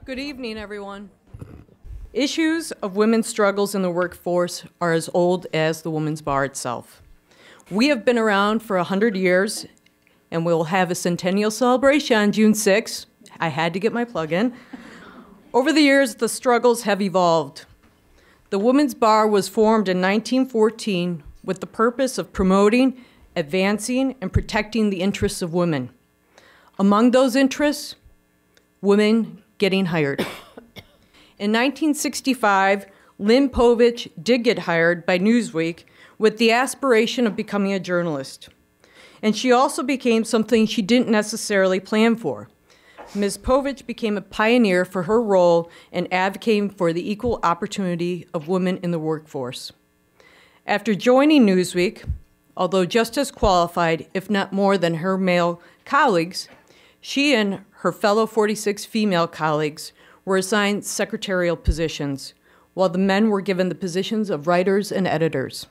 Good evening, everyone. Issues of women's struggles in the workforce are as old as the Women's Bar itself. We have been around for 100 years, and we'll have a centennial celebration on June 6th. I had to get my plug in. Over the years, the struggles have evolved. The Women's Bar was formed in 1914 with the purpose of promoting, advancing, and protecting the interests of women. Among those interests, women getting hired. In 1965, Lynn Povich did get hired by Newsweek with the aspiration of becoming a journalist. And she also became something she didn't necessarily plan for. Ms. Povich became a pioneer for her role in advocating for the equal opportunity of women in the workforce. After joining Newsweek, although just as qualified, if not more than her male colleagues, she and her fellow 46 female colleagues were assigned secretarial positions, while the men were given the positions of writers and editors.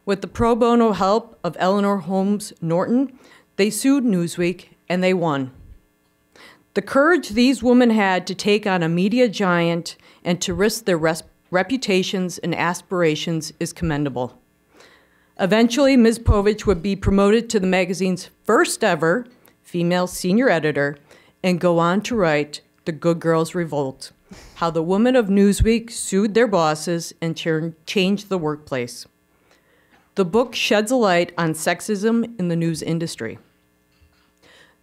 With the pro bono help of Eleanor Holmes Norton, they sued Newsweek, and they won. The courage these women had to take on a media giant and to risk their reputations and aspirations is commendable. Eventually, Ms. Povich would be promoted to the magazine's first ever female senior editor and go on to write The Good Girls Revolt, how the women of Newsweek sued their bosses and changed the workplace. The book sheds a light on sexism in the news industry.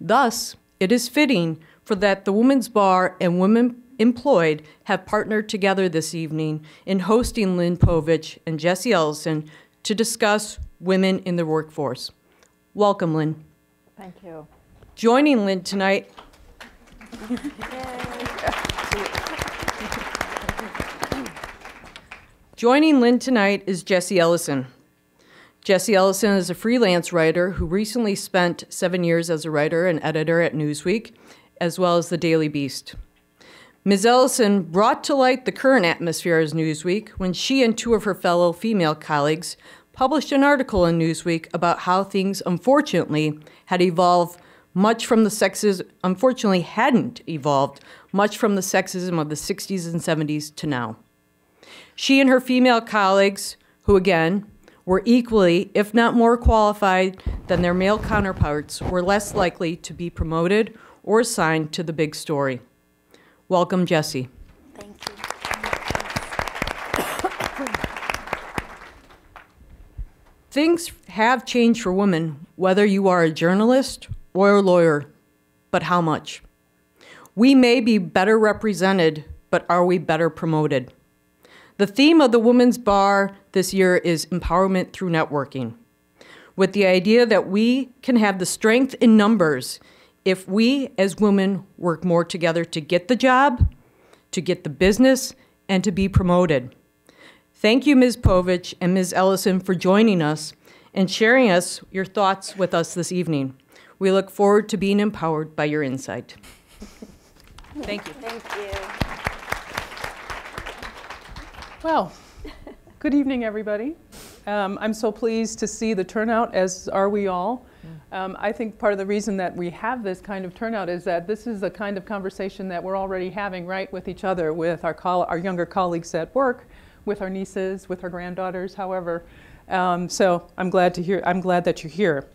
Thus, it is fitting for that the Women's Bar and women employed have partnered together this evening in hosting Lynn Povich and Jesse Ellison to discuss women in the workforce. Welcome, Lynn. Thank you. Joining Lynn tonight is Jesse Ellison. Jesse Ellison is a freelance writer who recently spent 7 years as a writer and editor at Newsweek, as well as the Daily Beast. Ms. Ellison brought to light the current atmosphere as Newsweek when she and two of her fellow female colleagues published an article in Newsweek about how things unfortunately had evolved much from the sexism, unfortunately hadn't evolved much from the sexism of the 60s and 70s to now. She and her female colleagues, who again, were equally, if not more qualified than their male counterparts, were less likely to be promoted or assigned to the big story. Welcome, Jesse. Thank you. Things have changed for women, whether you are a journalist or a lawyer, but how much? We may be better represented, but are we better promoted? The theme of the Women's Bar this year is empowerment through networking, with the idea that we can have the strength in numbers if we as women work more together to get the job, to get the business, and to be promoted. Thank you, Ms. Povich and Ms. Ellison, for joining us and sharing your thoughts with us this evening. We look forward to being empowered by your insight. Thank you. Thank you. Well, good evening, everybody. I'm so pleased to see the turnout, as are we all. I think part of the reason that we have this kind of turnout is that this is the kind of conversation that we're already having, right, with each other, with our younger colleagues at work, with our nieces, with our granddaughters, however. So I'm glad that you're here.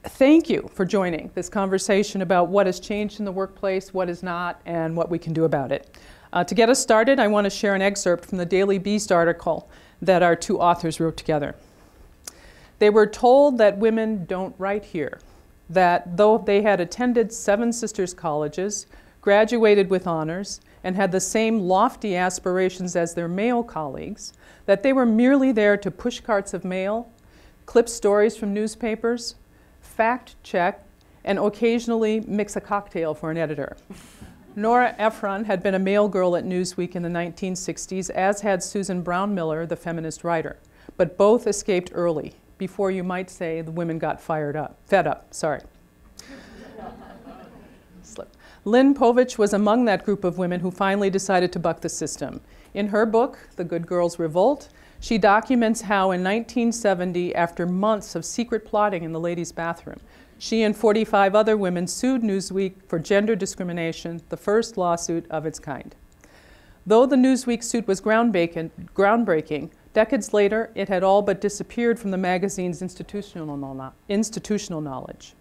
Thank you for joining this conversation about what has changed in the workplace, what is not, and what we can do about it. To get us started, I want to share an excerpt from the Daily Beast article that our two authors wrote together. They were told that women don't write here, that though they had attended 7 sisters' colleges, graduated with honors, and had the same lofty aspirations as their male colleagues, that they were merely there to push carts of mail, clip stories from newspapers, fact check, and occasionally mix a cocktail for an editor. Nora Ephron had been a mail girl at Newsweek in the 1960s, as had Susan Brown Miller, the feminist writer. But both escaped early, before you might say the women got fed up. Lynn Povich was among that group of women who finally decided to buck the system. In her book, The Good Girls Revolt, she documents how in 1970, after months of secret plotting in the ladies' bathroom, She and 45 other women sued Newsweek for gender discrimination, the first lawsuit of its kind. Though the Newsweek suit was groundbreaking, decades later, it had all but disappeared from the magazine's institutional knowledge.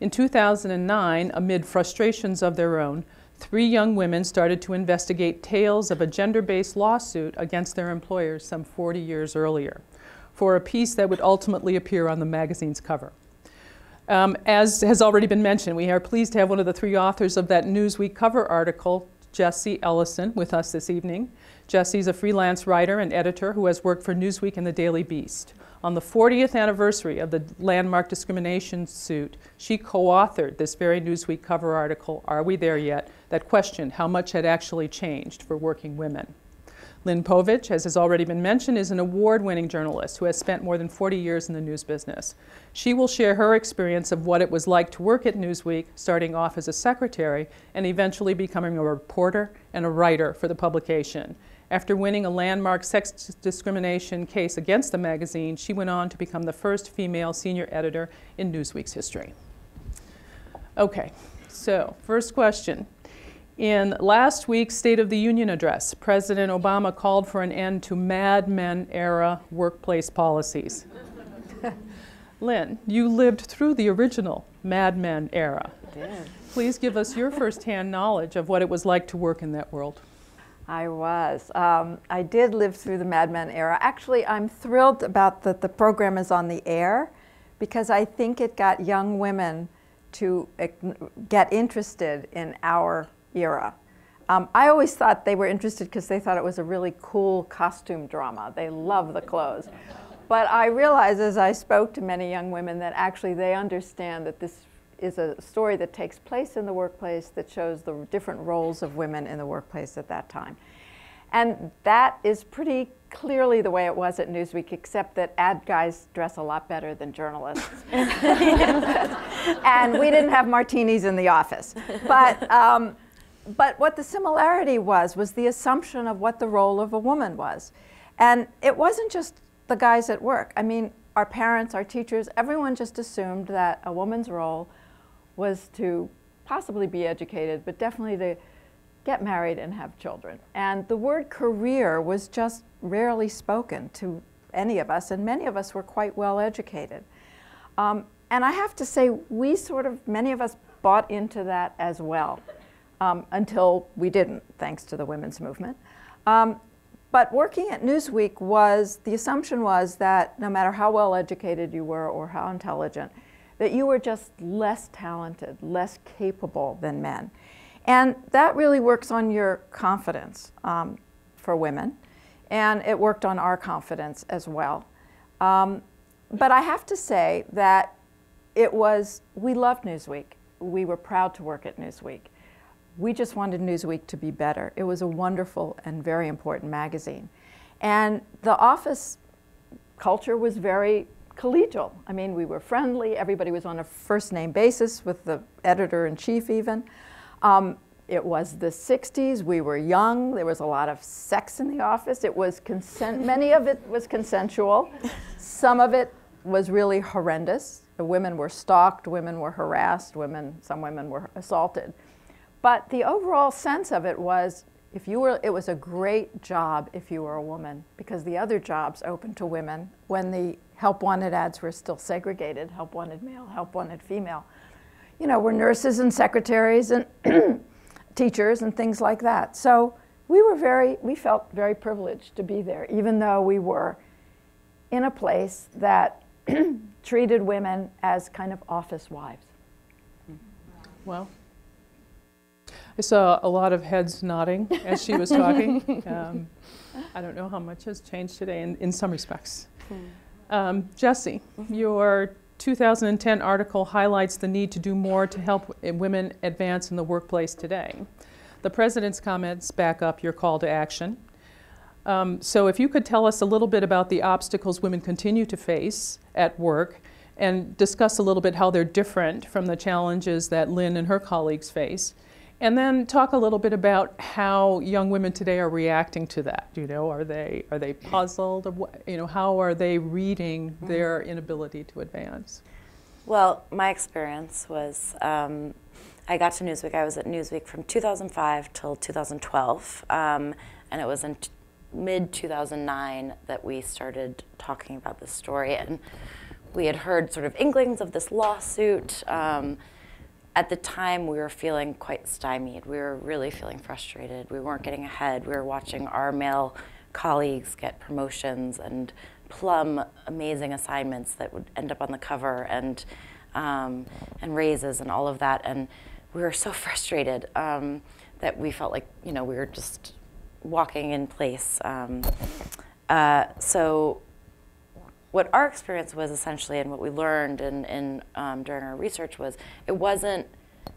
In 2009, amid frustrations of their own, 3 young women started to investigate tales of a gender-based lawsuit against their employers some 40 years earlier for a piece that would ultimately appear on the magazine's cover. As has already been mentioned, we are pleased to have one of the 3 authors of that Newsweek cover article, Jessie Ellison, with us this evening. Jessie's a freelance writer and editor who has worked for Newsweek and the Daily Beast. On the 40th anniversary of the landmark discrimination suit, she co-authored this very Newsweek cover article, Are We There Yet?, that questioned how much had actually changed for working women. Lynn Povich, as has already been mentioned, is an award-winning journalist who has spent more than 40 years in the news business. She will share her experience of what it was like to work at Newsweek, starting off as a secretary and eventually becoming a reporter and a writer for the publication. After winning a landmark sex discrimination case against the magazine, she went on to become the first female senior editor in Newsweek's history. Okay, so first question. In last week's State of the Union address, President Obama called for an end to Mad Men-era workplace policies. Lynn, you lived through the original Mad Men era. I did. Please give us your firsthand knowledge of what it was like to work in that world. I was. I did live through the Mad Men era. Actually, I'm thrilled about that the program is on the air because I think it got young women to get interested in our era. I always thought they were interested because they thought it was a really cool costume drama. They love the clothes. But I realized as I spoke to many young women that actually they understand that this is a story that takes place in the workplace that shows the different roles of women in the workplace at that time. And that is pretty clearly the way it was at Newsweek, except that ad guys dress a lot better than journalists. And we didn't have martinis in the office. But what the similarity was the assumption of what the role of a woman was. And it wasn't just the guys at work. I mean, our parents, our teachers, everyone just assumed that a woman's role was to possibly be educated, but definitely to get married and have children. And the word career was just rarely spoken to any of us, and many of us were quite well educated. And I have to say, many of us bought into that as well, until we didn't, thanks to the women's movement. But working at Newsweek the assumption was that no matter how well educated you were or how intelligent, that you were just less talented, less capable than men. And that really works on your confidence for women. And it worked on our confidence as well. But I have to say that we loved Newsweek. We were proud to work at Newsweek. We just wanted Newsweek to be better. It was a wonderful and very important magazine. And the office culture was very collegial. I mean, we were friendly. Everybody was on a first-name basis with the editor-in-chief even. It was the 60s. We were young. There was a lot of sex in the office. It was many of it was consensual. Some of it was really horrendous. The women were stalked. Women were harassed. Some women were assaulted. But the overall sense of it was, it was a great job if you were a woman, because the other jobs open to women, when the help wanted ads were still segregated, help wanted male, help wanted female, were nurses and secretaries and teachers and things like that. So we felt very privileged to be there, even though we were in a place that treated women as kind of office wives. Well, I saw a lot of heads nodding as she was talking. I don't know how much has changed today in some respects. Jessie, your 2010 article highlights the need to do more to help women advance in the workplace today. The President's comments back up your call to action. So if you could tell us a little bit about the obstacles women continue to face at work and discuss a little bit how they're different from the challenges that Lynn and her colleagues face. And then talk a little bit about how young women today are reacting to that. Are they puzzled? Or how are they reading their inability to advance? Well, my experience was I got to Newsweek. I was at Newsweek from 2005 till 2012, and it was in mid-2009 that we started talking about this story, and we had heard sort of inklings of this lawsuit. At the time, we were feeling quite stymied. We were really feeling frustrated. We weren't getting ahead. We were watching our male colleagues get promotions and plumb amazing assignments that would end up on the cover, and raises and all of that. And we were so frustrated that we felt like, you know, we were just walking in place. So what our experience was essentially, and what we learned during our research was, it wasn't,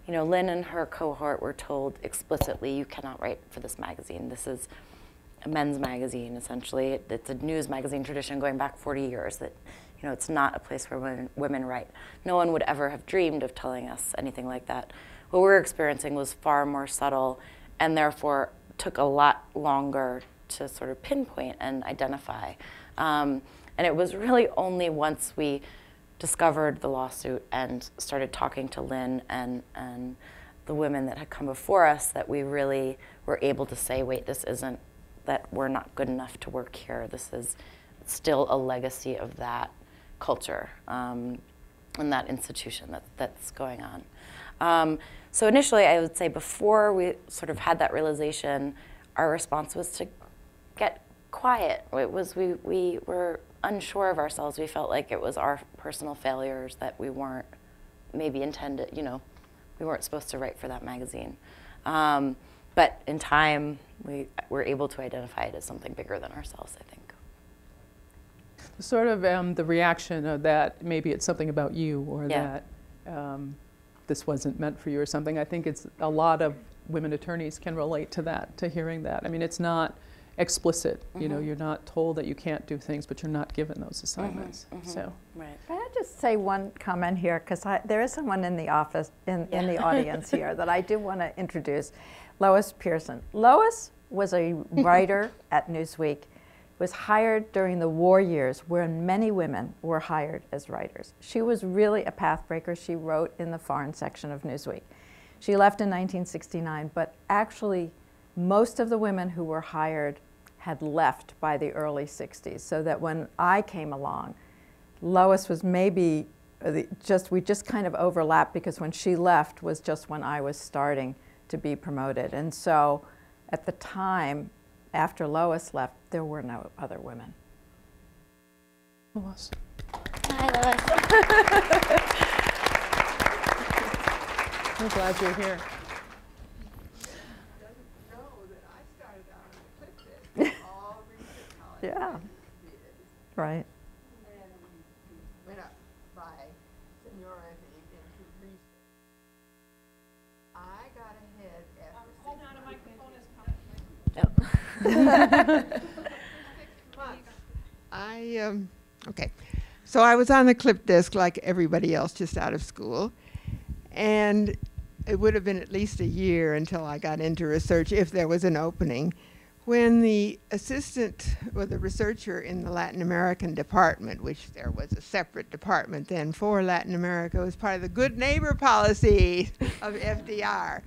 you know, Lynn and her cohort were told explicitly, you cannot write for this magazine. This is a men's magazine, essentially. It's a news magazine tradition going back 40 years that, you know, it's not a place where women write. No one would ever have dreamed of telling us anything like that. What we were experiencing was far more subtle, and therefore took a lot longer to sort of pinpoint and identify. And it was really only once we discovered the lawsuit and started talking to Lynn and the women that had come before us that we really were able to say, wait, this isn't that we're not good enough to work here. This is still a legacy of that culture and that institution that's going on. So initially, I would say before we sort of had that realization, our response was to get quiet. It was we were unsure of ourselves. We felt like it was our personal failures that we weren't maybe intended, you know, we weren't supposed to write for that magazine. But in time, we were able to identify it as something bigger than ourselves, I think. Sort of the reaction of that, maybe it's something about you, or Yeah. that this wasn't meant for you or something. I think it's a lot of women attorneys can relate to that, to hearing that. I mean, it's not explicit. You know, you're not told that you can't do things, but you're not given those assignments. So, Right. Can I just say one comment here? Because there is someone in the office, in the audience here, that I do want to introduce, Lois Pearson. Lois was a writer at Newsweek, was hired during the war years when many women were hired as writers. She was really a pathbreaker. She wrote in the foreign section of Newsweek. She left in 1969, but actually most of the women who were hired had left by the early 60s, so that when I came along, Lois was maybe we just kind of overlapped, because when she left was just when I was starting to be promoted. And so at the time, after Lois left, there were no other women. Lois. Hi, Lois. I'm glad you're here. Yeah, right. Went up by seniority into research. I got ahead after Hold on, a microphone is coming. 6 months. Okay. So I was on the clip desk like everybody else, just out of school. And it would have been at least a year until I got into research, if there was an opening, when the assistant or the researcher in the Latin American department, which there was a separate department then for Latin America, was part of the good neighbor policy of FDR.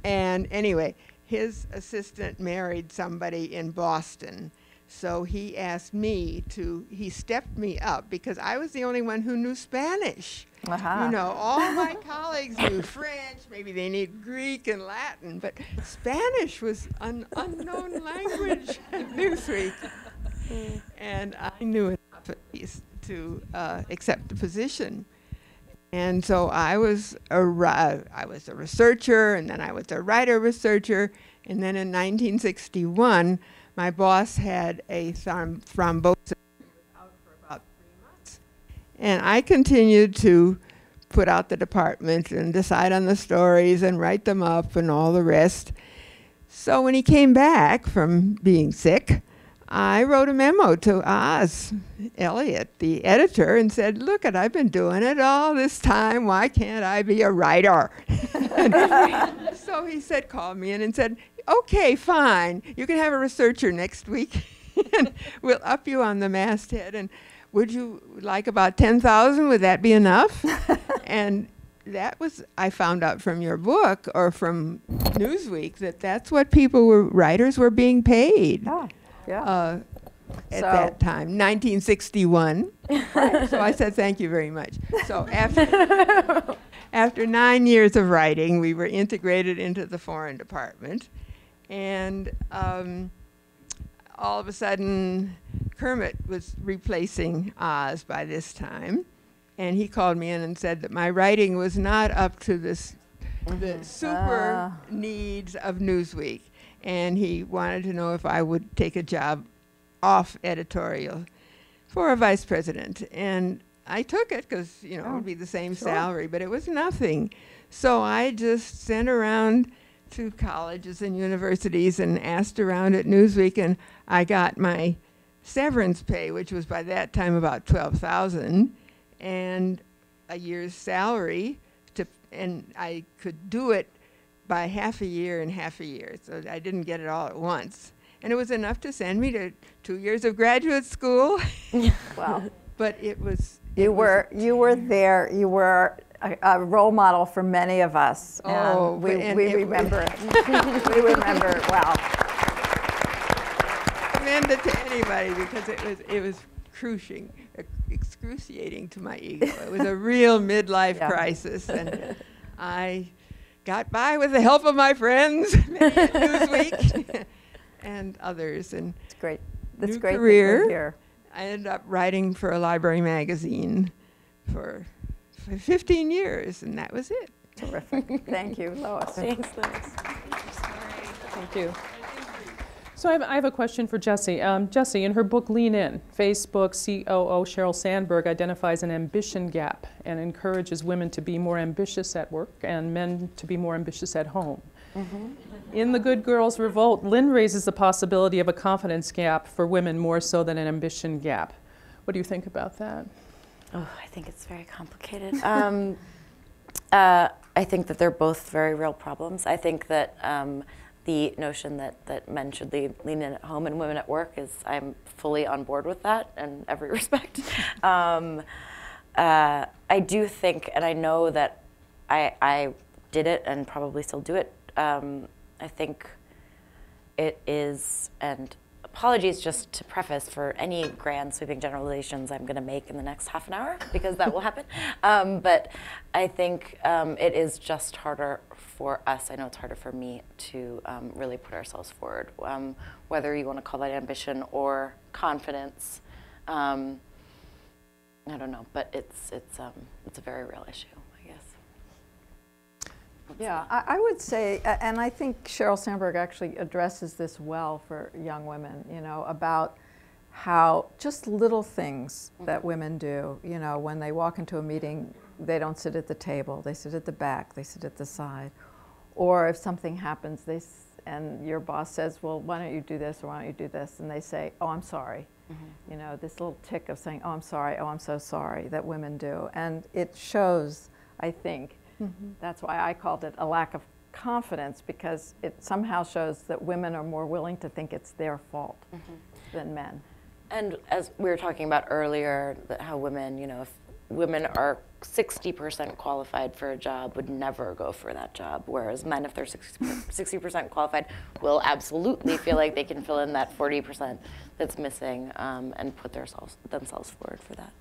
And anyway, his assistant married somebody in Boston. So he asked me he stepped me up, because I was the only one who knew Spanish. Uh-huh. You know, all my colleagues knew French, maybe they knew Greek and Latin, but Spanish was an unknown language in Newsweek. And I knew enough at least to accept the position. And so I was a researcher, and then I was a writer-researcher, and then in 1961, my boss had a thrombosis out for about 3 months. And I continued to put out the department and decide on the stories and write them up and all the rest. So when he came back from being sick, I wrote a memo to Oz Elliott, the editor, and said, look, I've been doing it all this time. Why can't I be a writer? So he said, called me in and said, okay, fine. You can have a researcher next week, and we'll up you on the masthead. And would you like about 10,000? Would that be enough? And that was, I found out from your book or from Newsweek that that's what writers were being paid. Oh, yeah. At that time, 1961. Right. So I said, thank you very much. So after 9 years of writing, we were integrated into the foreign department. And all of a sudden, Kermit was replacing Oz by this time. And he called me in and said that my writing was not up to the super needs of Newsweek. And he wanted to know if I would take a job off editorial for a vice president. And I took it because, it would be the same salary, but it was nothing. So I just sent around to colleges and universities and asked around at Newsweek, and I got my severance pay, which was by that time about $12,000, and a year's salary, and I could do it by half a year and half a year. So I didn't get it all at once. And it was enough to send me to 2 years of graduate school. Wow. But it was... You were there. You were a role model for many of us. Oh, we remember it. We remember it well. I commend it to anybody because it was excruciating to my ego. It was a real midlife crisis, and I got by with the help of my friends at Newsweek and others. And it's great. That's great. Career. I ended up writing for a library magazine for 15 years, and that was it. Terrific. Thank you, Lois. Thanks, Lois. Thank you. So I have a question for Jessie. Jessie, in her book Lean In, Facebook COO Sheryl Sandberg identifies an ambition gap and encourages women to be more ambitious at work and men to be more ambitious at home. Mm-hmm. In The Good Girls Revolt, Lynn raises the possibility of a confidence gap for women more so than an ambition gap. What do you think about that? Oh, I think it's very complicated. I think that they're both very real problems. I think that the notion that men should lean in at home and women at work I'm fully on board with that in every respect. I do think, and I know that I did it and probably still do it, I think it is, and apologies just to preface for any grand sweeping generalizations I'm going to make in the next half an hour, because that will happen. But I think it is just harder for us, I know it's harder for me, to really put ourselves forward, whether you want to call that ambition or confidence. I don't know, but it's a very real issue, I guess. Yeah, I would say, and I think Sheryl Sandberg actually addresses this well for young women, about how just little things that women do, when they walk into a meeting, they don't sit at the table, they sit at the back, they sit at the side. Or if something happens, and your boss says, well, why don't you do this or why don't you do this? And they say, oh, I'm sorry. Mm-hmm. This little tick of saying, oh, I'm sorry, oh, I'm so sorry, that women do. And it shows, I think, that's why I called it a lack of confidence, because it somehow shows that women are more willing to think it's their fault than men. And as we were talking about earlier, that how women, if women are 60% qualified for a job, would never go for that job, whereas men, if they're 60% qualified, will absolutely feel like they can fill in that 40% that's missing, and put themselves forward for that.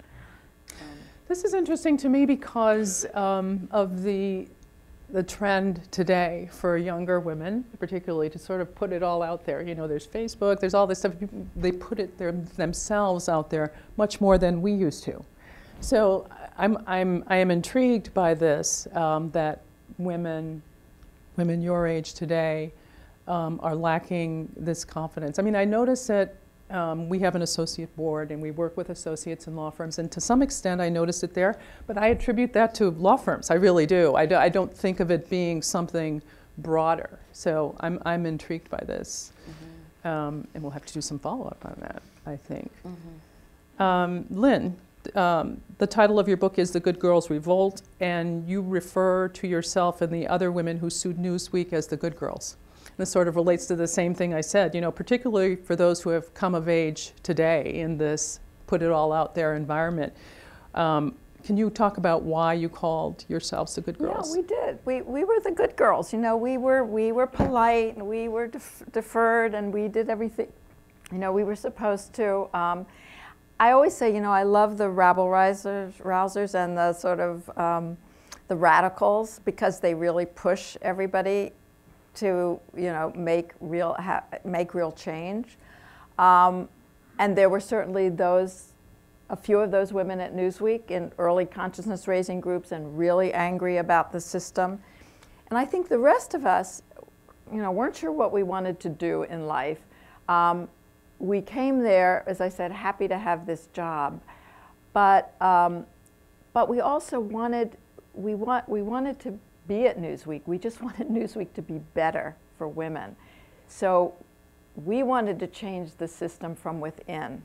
This is interesting to me because of the trend today for younger women, particularly, to sort of put it all out there. There's Facebook, there's all this stuff. They put it themselves out there much more than we used to. So I am intrigued by this, that women your age today are lacking this confidence. I mean, I notice that we have an associate board and we work with associates in law firms, and to some extent I notice it there, but I attribute that to law firms. I really do. I don't think of it being something broader. So I'm intrigued by this. And we'll have to do some follow-up on that, I think. Lynn, the title of your book is The Good Girls Revolt, and you refer to yourself and the other women who sued Newsweek as the good girls. This sort of relates to the same thing I said, particularly for those who have come of age today in this put it all out there environment. Can you talk about why you called yourselves the Good Girls? Yeah, we did. We were the good girls. You know, we were polite and we were deferred and we did everything, you know, we were supposed to. I always say, you know, I love the rabble-rousers and the sort of the radicals because they really push everybody to, you know, make real change. And there were certainly a few of those women at Newsweek in early consciousness raising groups and really angry about the system. And I think the rest of us, you know, weren't sure what we wanted to do in life. We came there, as I said, happy to have this job, but we also wanted to be at Newsweek. We just wanted Newsweek to be better for women. So we wanted to change the system from within.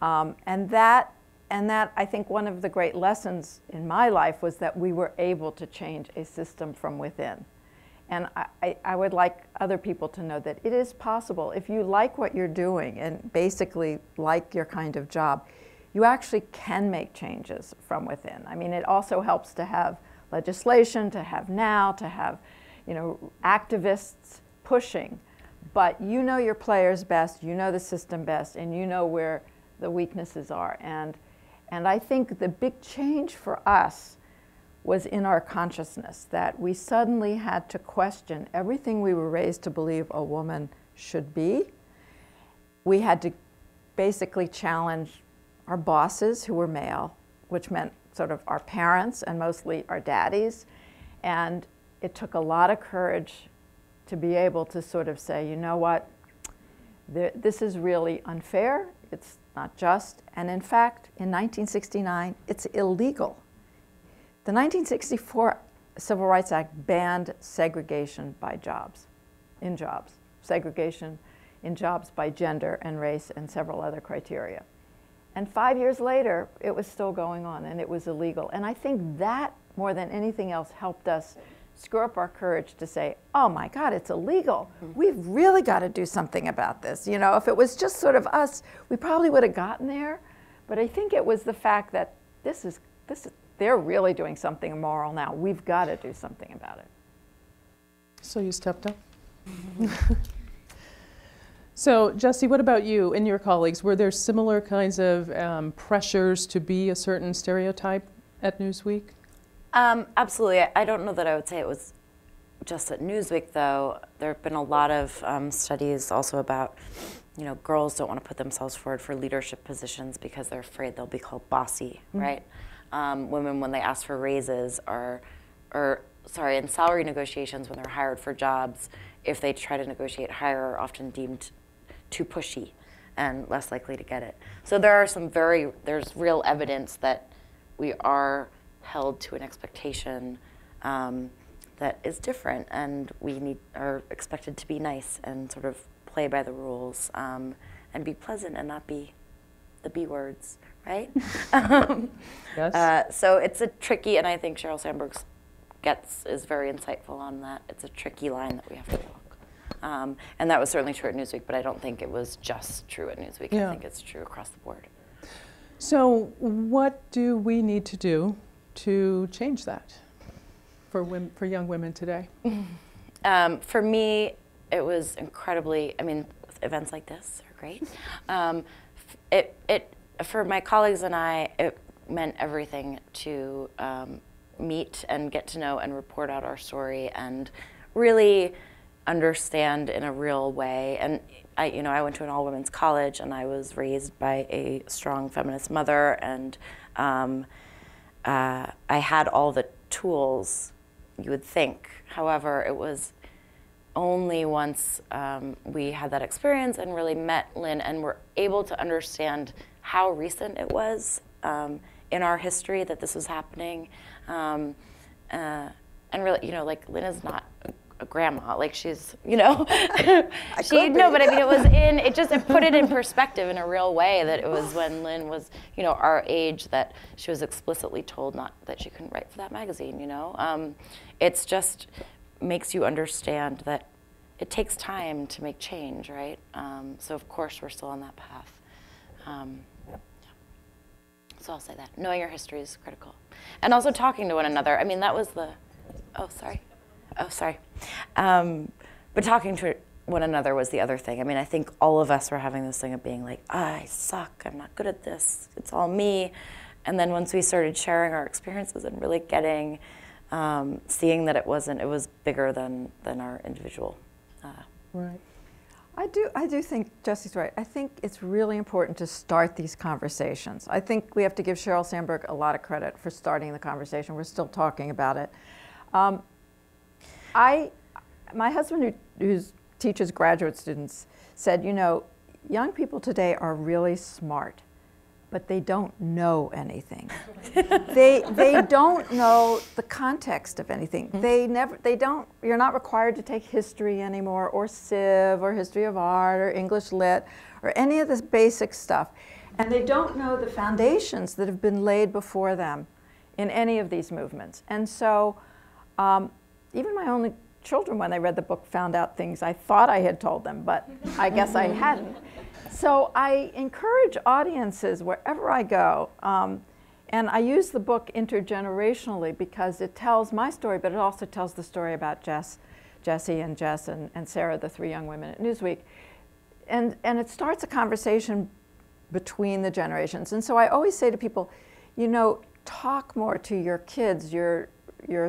And that I think one of the great lessons in my life was that we were able to change a system from within. And I would like other people to know that it is possible. If you like what you're doing and basically like your kind of job, you actually can make changes from within. I mean, it also helps to have legislation, to have you know, activists pushing. But you know your players best, you know the system best, and you know where the weaknesses are. And I think the big change for us was in our consciousness, that we suddenly had to question everything we were raised to believe a woman should be. We had to basically challenge our bosses who were male, which meant sort of our parents and mostly our daddies. And it took a lot of courage to be able to sort of say, you know what, this is really unfair, it's not just, and in fact, in 1969, it's illegal. The 1964 Civil Rights Act banned segregation by jobs, in jobs, segregation in jobs by gender and race and several other criteria. And 5 years later, it was still going on and it was illegal. And I think that, more than anything else, helped us screw up our courage to say, oh my God, it's illegal. We've really got to do something about this. You know, if it was just sort of us, we probably would have gotten there. But I think it was the fact that they're really doing something immoral now. We've got to do something about it. So you stepped up? So Jessie, what about you and your colleagues? Were there similar kinds of pressures to be a certain stereotype at Newsweek? Absolutely. I don't know that I would say it was just at Newsweek, though. There have been a lot of studies also about, you know, girls don't want to put themselves forward for leadership positions because they're afraid they'll be called bossy, right? Women, when they ask for raises, in salary negotiations, when they're hired for jobs, if they try to negotiate higher, are often deemed too pushy and less likely to get it. So there's real evidence that we are held to an expectation that is different, and we are expected to be nice and sort of play by the rules and be pleasant and not be the B words, right? Yes. So it's a tricky, and I think Sheryl Sandberg's is very insightful on that. It's a tricky line that we have to walk. And that was certainly true at Newsweek, but I don't think it was just true at Newsweek. Yeah. I think it's true across the board. So what do we need to do to change that for young women today? For me, it was incredibly, I mean, events like this are great. For my colleagues and I, it meant everything to meet and get to know and report out our story and really understand in a real way. And I went to an all-women's college, and I was raised by a strong feminist mother, and I had all the tools you would think. However, it was only once we had that experience and really met Lynn and were able to understand how recent it was in our history that this was happening. And really, like Lynn is not a grandma, like she's, but I mean, it put it in perspective in a real way that it was when Lynn was, our age, that she was explicitly told not that she couldn't write for that magazine, It's just makes you understand that it takes time to make change, right? So of course we're still on that path. So I'll say that. Knowing your history is critical. And also talking to one another. I mean, that was the, oh, sorry. But talking to one another was the other thing. I mean, I think all of us were having this thing of being like, I suck, I'm not good at this, it's all me. And then once we started sharing our experiences and really getting, seeing that it was bigger than our individual. Right. I do think Jesse's right. I think it's really important to start these conversations. I think we have to give Sheryl Sandberg a lot of credit for starting the conversation. We're still talking about it. My husband, who teaches graduate students, said, you know, young people today are really smart, but they don't know anything. they don't know the context of anything. You're not required to take history anymore, or Civ, or history of art, or English lit, or any of this basic stuff. And they don't know the foundations that have been laid before them in any of these movements. And so even my only children, when they read the book, found out things I thought I had told them, but I guess I hadn't. So I encourage audiences wherever I go, and I use the book intergenerationally because it tells my story, but it also tells the story about Jessie and Jess and Sarah, the 3 young women at Newsweek. And it starts a conversation between the generations. And so I always say to people, you know, talk more to your kids, your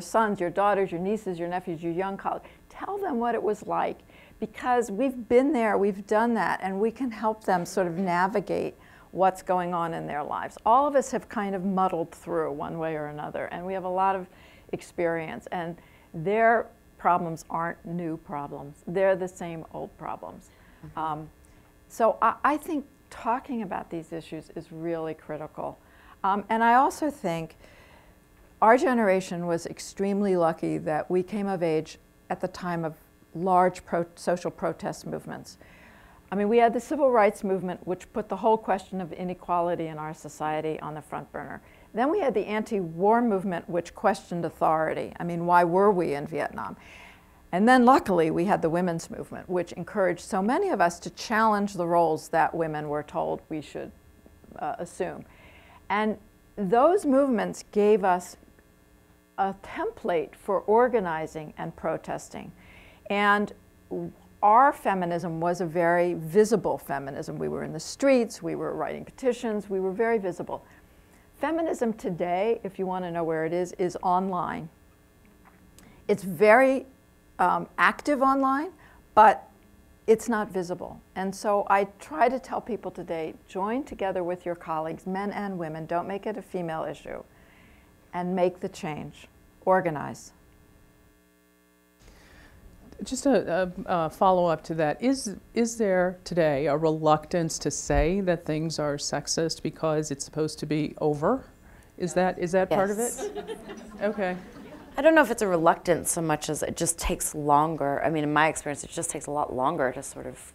sons, your daughters, your nieces, your nephews, your young colleagues. Tell them what it was like, because we've been there, we've done that, and we can help them sort of navigate what's going on in their lives. All of us have kind of muddled through one way or another, and we have a lot of experience, and their problems aren't new problems. They're the same old problems. So I think talking about these issues is really critical. And I also think our generation was extremely lucky that we came of age at the time of large social protest movements. I mean, we had the civil rights movement, which put the whole question of inequality in our society on the front burner. Then we had the anti-war movement, which questioned authority. I mean, why were we in Vietnam? And then luckily we had the women's movement, which encouraged so many of us to challenge the roles that women were told we should assume. And those movements gave us a template for organizing and protesting. And our feminism was a very visible feminism. We were in the streets, we were writing petitions, we were very visible. Feminism today, if you want to know where it is online. It's very active online, but it's not visible. And so I try to tell people today, join together with your colleagues, men and women, don't make it a female issue, and make the change. Organize. Just a follow-up to that. Is there today a reluctance to say that things are sexist because it's supposed to be over? Is that part of it? Okay. I don't know if it's a reluctance so much as it just takes longer. I mean, in my experience, it just takes a lot longer to sort of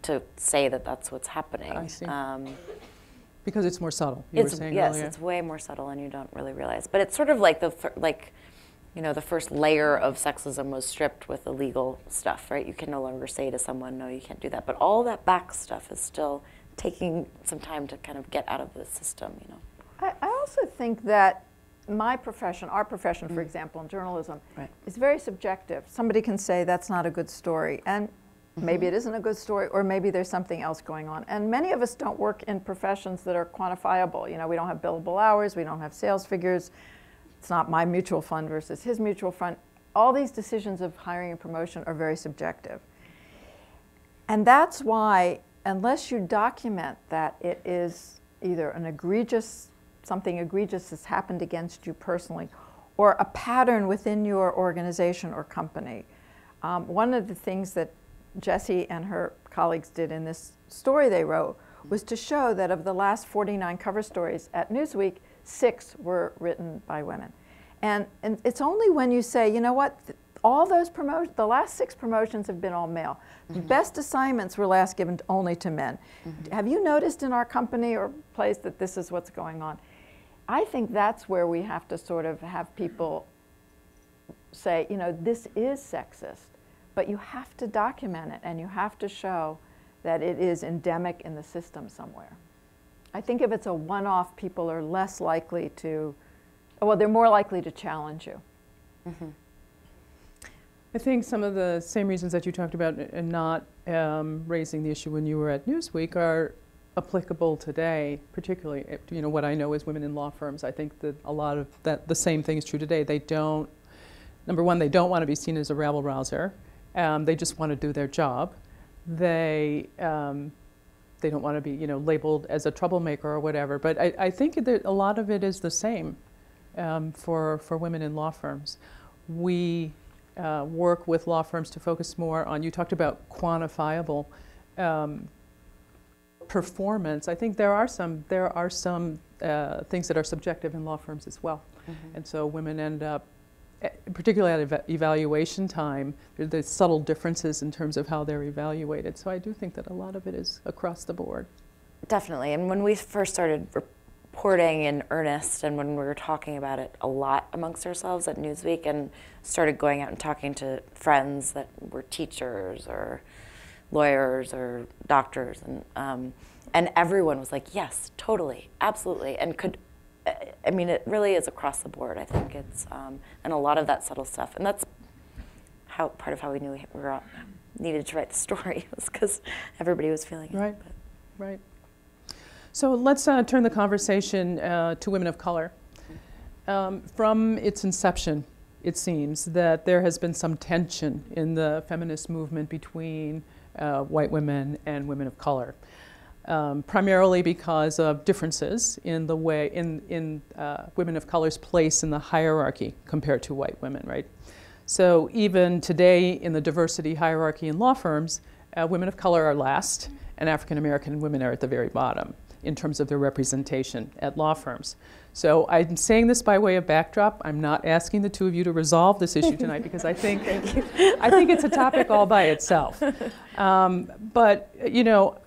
to say that that's what's happening. I see. Because it's more subtle. You were saying yes, earlier. It's way more subtle, and you don't really realize. But it's sort of like the first layer of sexism was stripped with the legal stuff, right? You can no longer say to someone, no, you can't do that. But all that back stuff is still taking some time to kind of get out of the system, you know. I also think that my profession, our profession, for example, in journalism, is very subjective. Somebody can say that's not a good story, and maybe it isn't a good story, or maybe there's something else going on. And many of us don't work in professions that are quantifiable. You know, we don't have billable hours, we don't have sales figures. It's not my mutual fund versus his mutual fund. All these decisions of hiring and promotion are very subjective. And that's why, unless you document that it is either something egregious has happened against you personally, or a pattern within your organization or company. One of the things that Jessie and her colleagues did in this story they wrote was to show that of the last 49 cover stories at Newsweek, 6 were written by women. And it's only when you say, you know what, all those the last 6 promotions have been all male. The best assignments were last given only to men. Have you noticed in our company or place that this is what's going on? I think that's where we have to sort of have people say, you know, this is sexist, but you have to document it and you have to show that it is endemic in the system somewhere. I think if it's a one-off, people are less likely to, well, they're more likely to challenge you. Mm-hmm. I think some of the same reasons that you talked about and not raising the issue when you were at Newsweek are applicable today, particularly, you know, what I know is women in law firms. I think that a lot of that, the same thing is true today. They don't, number one, they don't want to be seen as a rabble-rouser. They just want to do their job. They don't want to be, you know, labeled as a troublemaker or whatever. But I think that a lot of it is the same for women in law firms. We work with law firms to focus more on, you talked about quantifiable performance. I think there are some things that are subjective in law firms as well. Mm-hmm. And so women end up, particularly at evaluation time, there's subtle differences in terms of how they're evaluated. So I do think that a lot of it is across the board. Definitely. And when we first started reporting in earnest, and when we were talking about it a lot amongst ourselves at Newsweek, and started going out and talking to friends that were teachers or lawyers or doctors, and everyone was like, yes, totally, absolutely, and could, I mean, it really is across the board. I think it's, and a lot of that subtle stuff, and that's how part of how we knew we were needed to write the story, was because everybody was feeling it. Right, right. So let's turn the conversation to women of color. From its inception, it seems that there has been some tension in the feminist movement between white women and women of color, primarily because of differences in the way in women of color's place in the hierarchy compared to white women, right? So even today in the diversity hierarchy in law firms, women of color are last, and African American women are at the very bottom in terms of their representation at law firms. So I'm saying this by way of backdrop. I'm not asking the two of you to resolve this issue tonight because I think it's a topic all by itself. But you know,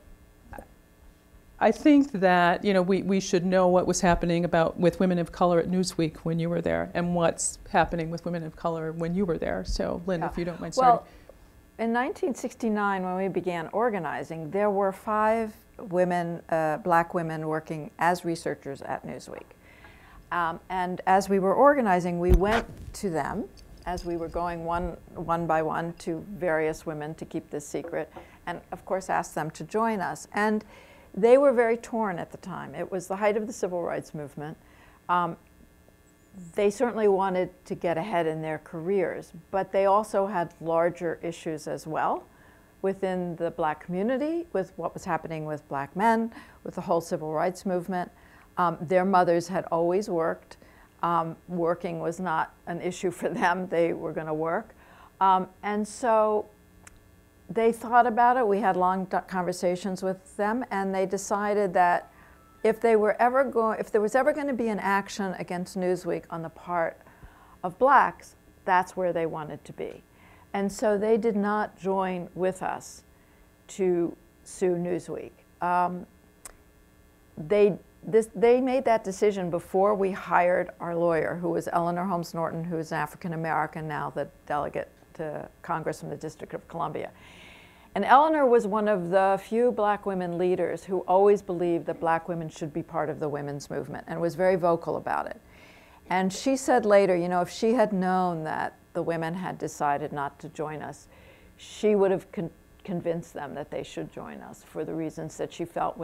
I think that we should know what was happening with women of color at Newsweek when you were there, and what's happening with women of color when you were there. So, Lynn, if you don't mind starting. Well, in 1969, when we began organizing, there were 5 women, black women, working as researchers at Newsweek. And as we were organizing, we went to them, as we were going one by one to various women to keep this secret, and of course asked them to join us. And they were very torn at the time. It was the height of the civil rights movement. They certainly wanted to get ahead in their careers, but they also had larger issues as well within the black community, with what was happening with black men, with the whole civil rights movement. Their mothers had always worked. Working was not an issue for them. They were going to work. And so they thought about it. We had long conversations with them, and they decided that if there was ever going to be an action against Newsweek on the part of blacks, that's where they wanted to be. And so they did not join with us to sue Newsweek. They made that decision before we hired our lawyer, who was Eleanor Holmes Norton, who is African American, now the delegate to Congress from the District of Columbia. And Eleanor was one of the few black women leaders who always believed that black women should be part of the women's movement, and was very vocal about it. And she said later, if she had known that the women had decided not to join us, she would have convinced them that they should join us, for the reasons that she felt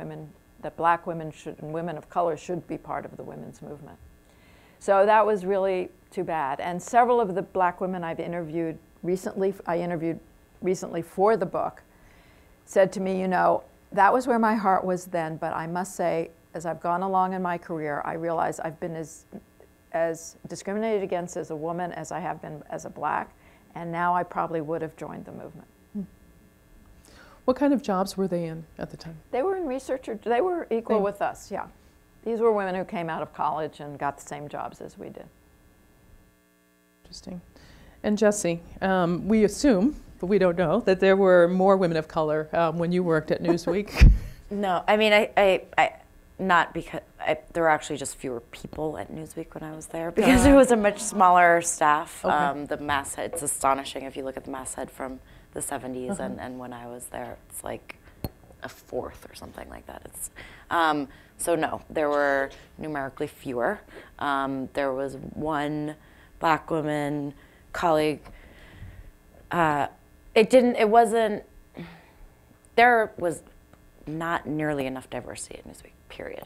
that black women and women of color should be part of the women's movement. So that was really too bad. And several of the black women I interviewed recently for the book, said to me, that was where my heart was then, but I must say, as I've gone along in my career, I realize I've been as discriminated against as a woman as I have been as a black, and now I probably would have joined the movement. What kind of jobs were they in at the time? They were in research, they were equal with us, yeah. These were women who came out of college and got the same jobs as we did. Interesting. And Jesse, we assume, but we don't know, that there were more women of color when you worked at Newsweek. No, I mean, I not because there were actually just fewer people at Newsweek when I was there, because it was a much smaller staff. Okay. The masthead, it's astonishing if you look at the masthead from the 70s, and when I was there, it's like a fourth or something like that. It's, So no, there were numerically fewer. There was one black woman colleague. There was not nearly enough diversity in Newsweek, period.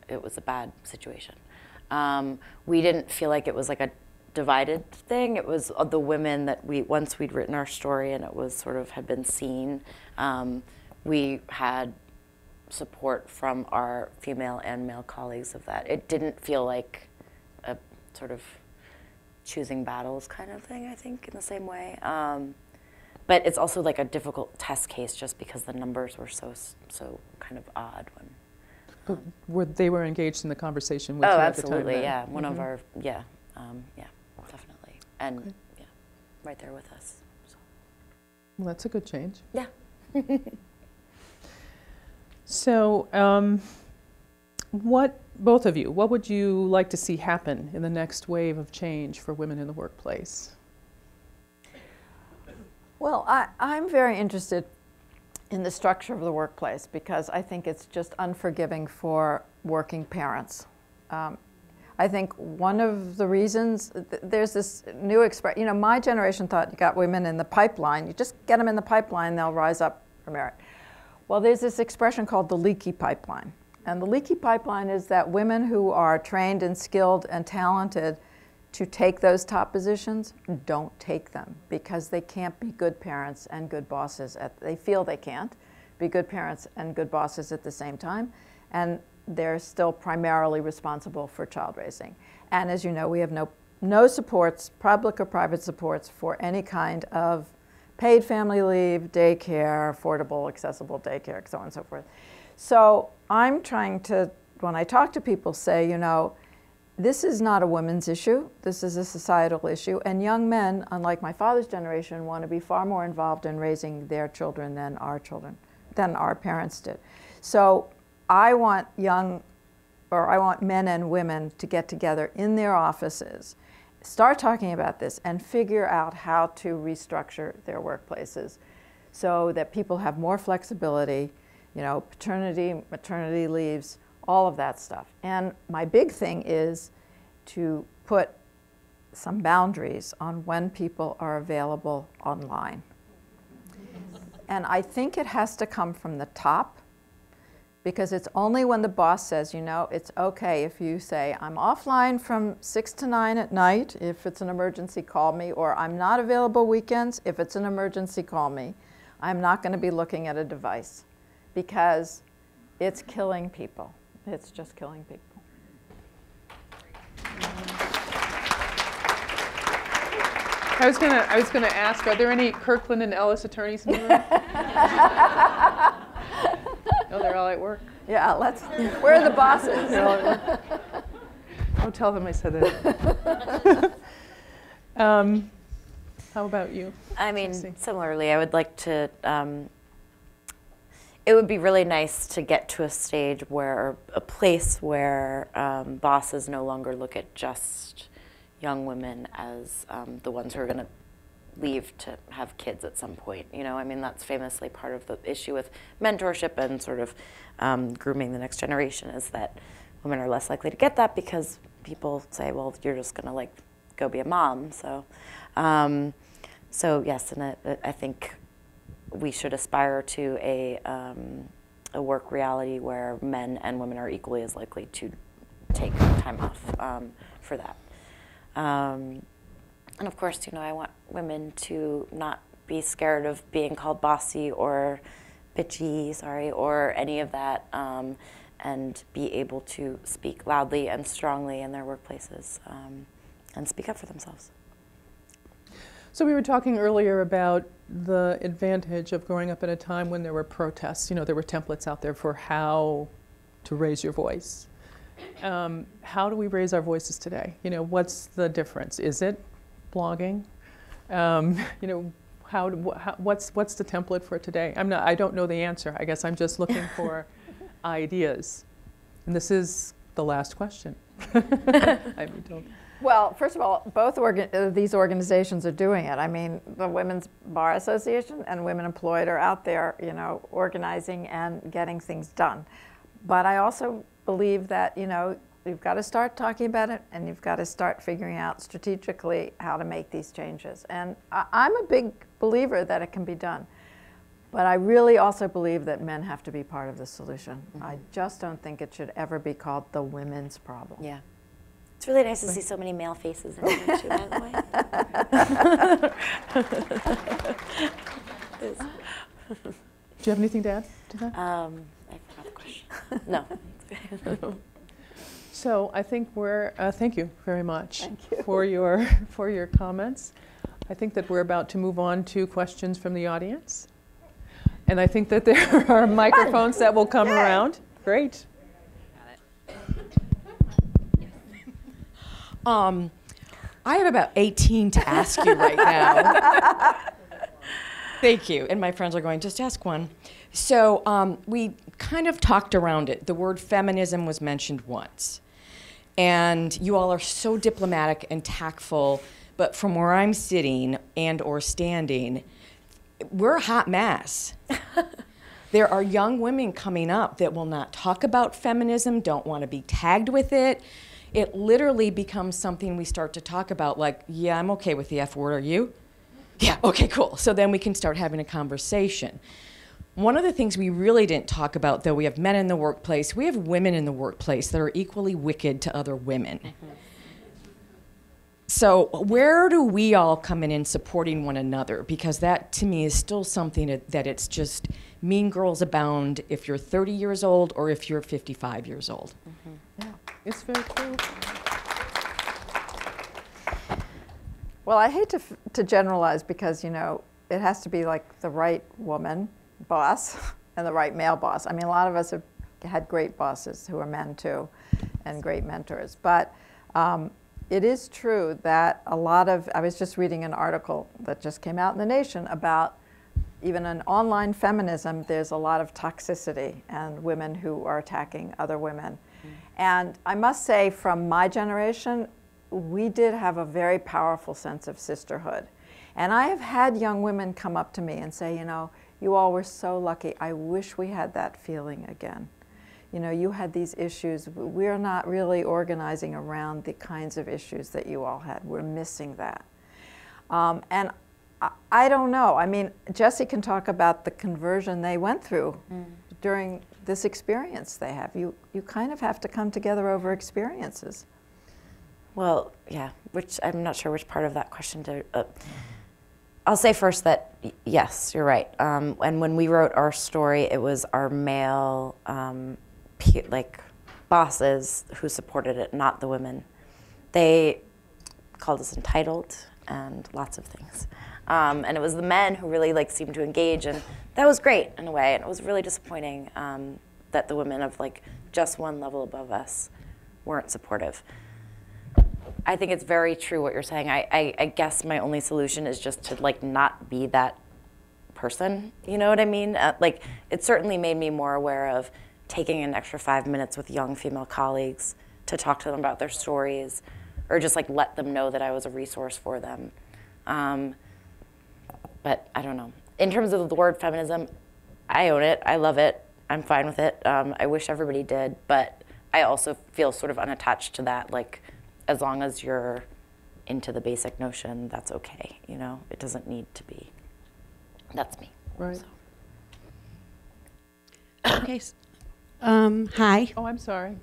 It was a bad situation. We didn't feel like it was like a divided thing. It was the women that once we'd written our story and it was sort of had been seen, we had support from our female and male colleagues of that. It didn't feel like a sort of choosing battles kind of thing, I think, in the same way. But it's also like a difficult test case just because the numbers were so kind of odd when. They were engaged in the conversation with you at the time? Oh, absolutely, yeah. Mm-hmm. One of our, definitely. And Okay. yeah, right there with us. So. Well, that's a good change. Yeah. So, both of you, what would you like to see happen in the next wave of change for women in the workplace? Well, I'm very interested in the structure of the workplace because I think it's just unforgiving for working parents. I think one of the reasons, there's this new expression, my generation thought you got women in the pipeline, you just get them in the pipeline, they'll rise up for merit. Well, there's this expression called the leaky pipeline. And the leaky pipeline is that women who are trained and skilled and talented to take those top positions don't take them because they can't be good parents and good bosses. They feel they can't be good parents and good bosses at the same time. And they're still primarily responsible for child raising. And as you know, we have no supports, public or private supports, for any kind of paid family leave, daycare, affordable, accessible daycare, so on and so forth. So I'm trying to, when I talk to people, say, this is not a women's issue, this is a societal issue, and young men, unlike my father's generation, want to be far more involved in raising their children than our parents did. So I want men and women to get together in their offices, start talking about this, and figure out how to restructure their workplaces so that people have more flexibility, paternity, maternity leaves, all of that stuff. And my big thing is to put some boundaries on when people are available online. And I think it has to come from the top, because it's only when the boss says, it's okay if you say, I'm offline from 6 to 9 at night, if it's an emergency, call me, or I'm not available weekends, if it's an emergency, call me. I'm not going to be looking at a device, because it's killing people. It's just killing people. I was gonna ask, are there any Kirkland and Ellis attorneys in the room? No, they're all at work. Yeah, where are the bosses? They're all at work. Don't tell them I said that. How about you? I mean, similarly, I would like to, it would be really nice to get to a stage where, a place where bosses no longer look at just young women as the ones who are going to leave to have kids at some point. I mean, that's famously part of the issue with mentorship and sort of grooming the next generation, is that women are less likely to get that because people say, well, you're just going to go be a mom. So yes, and I think we should aspire to a work reality where men and women are equally as likely to take time off for that. And of course, I want women to not be scared of being called bossy or bitchy, or any of that, and be able to speak loudly and strongly in their workplaces and speak up for themselves. So we were talking earlier about the advantage of growing up at a time when there were protests. There were templates out there for how to raise your voice. How do we raise our voices today? What's the difference? Is it blogging? What's the template for today? I don't know the answer. I guess I'm just looking for ideas. And this is the last question. I mean, don't. Well, first of all, both these organizations are doing it. I mean, the Women's Bar Association and Women Employed are out there, you know, organizing and getting things done. But I also believe that, you know, you've got to start talking about it, and you've got to start figuring out strategically how to make these changes. And I'm a big believer that it can be done. But I really also believe that men have to be part of the solution. I just don't think it should ever be called the women's problem. Yeah. It's really nice to see so many male faces in here too, by the way. Do you have anything to add to that? I forgot the question. No. So I think we're, thank you very much Thank you. for your comments. I think that we're about to move on to questions from the audience. And I think that there are microphones that will come around. Great. I have about 18 to ask you right now. Thank you. And my friends are going, just ask one. So we kind of talked around it. The word feminism was mentioned once. And you all are so diplomatic and tactful, but from where I'm sitting and or standing, we're a hot mess. There are young women coming up that will not talk about feminism, don't want to be tagged with it. It literally becomes something we start to talk about, like, yeah, I'm okay with the F word, are you? Yeah, okay, cool. So then we can start having a conversation. One of the things we really didn't talk about, though, we have men in the workplace, we have women in the workplace that are equally wicked to other women. So where do we all come in supporting one another? Because that, to me, is still something that it's just mean girls abound if you're 30 years old or if you're 55 years old. Yeah, it's very true. Well, I hate to generalize because, you know, it has to be like the right woman boss and the right male boss. I mean, a lot of us have had great bosses who are men too, and great mentors. But it is true that a lot of, I was just reading an article that just came out in The Nation about even in online feminism, there's a lot of toxicity and women who are attacking other women. And I must say, from my generation, we did have a very powerful sense of sisterhood. And I have had young women come up to me and say, you know, you all were so lucky. I wish we had that feeling again. You know, you had these issues. We're not really organizing around the kinds of issues that you all had. We're missing that. And I don't know. I mean, Jessie can talk about the conversion they went through during this experience they have. You kind of have to come together over experiences. Well, yeah, which I'm not sure which part of that question to. I'll say first that yes, you're right. And when we wrote our story, it was our male bosses who supported it, not the women. They called us entitled and lots of things. And it was the men who really seemed to engage, and that was great in a way. And it was really disappointing that the women of just one level above us weren't supportive. I think it's very true what you're saying. I guess my only solution is just to not be that person. You know what I mean? It certainly made me more aware of taking an extra 5 minutes with young female colleagues to talk to them about their stories, or just let them know that I was a resource for them. But I don't know. In terms of the word feminism, I own it. I love it. I'm fine with it. I wish everybody did, but I also feel sort of unattached to that. As long as you're into the basic notion, that's okay. You know, it doesn't need to be. That's me. Right. So. Okay. Hi. Oh, I'm sorry.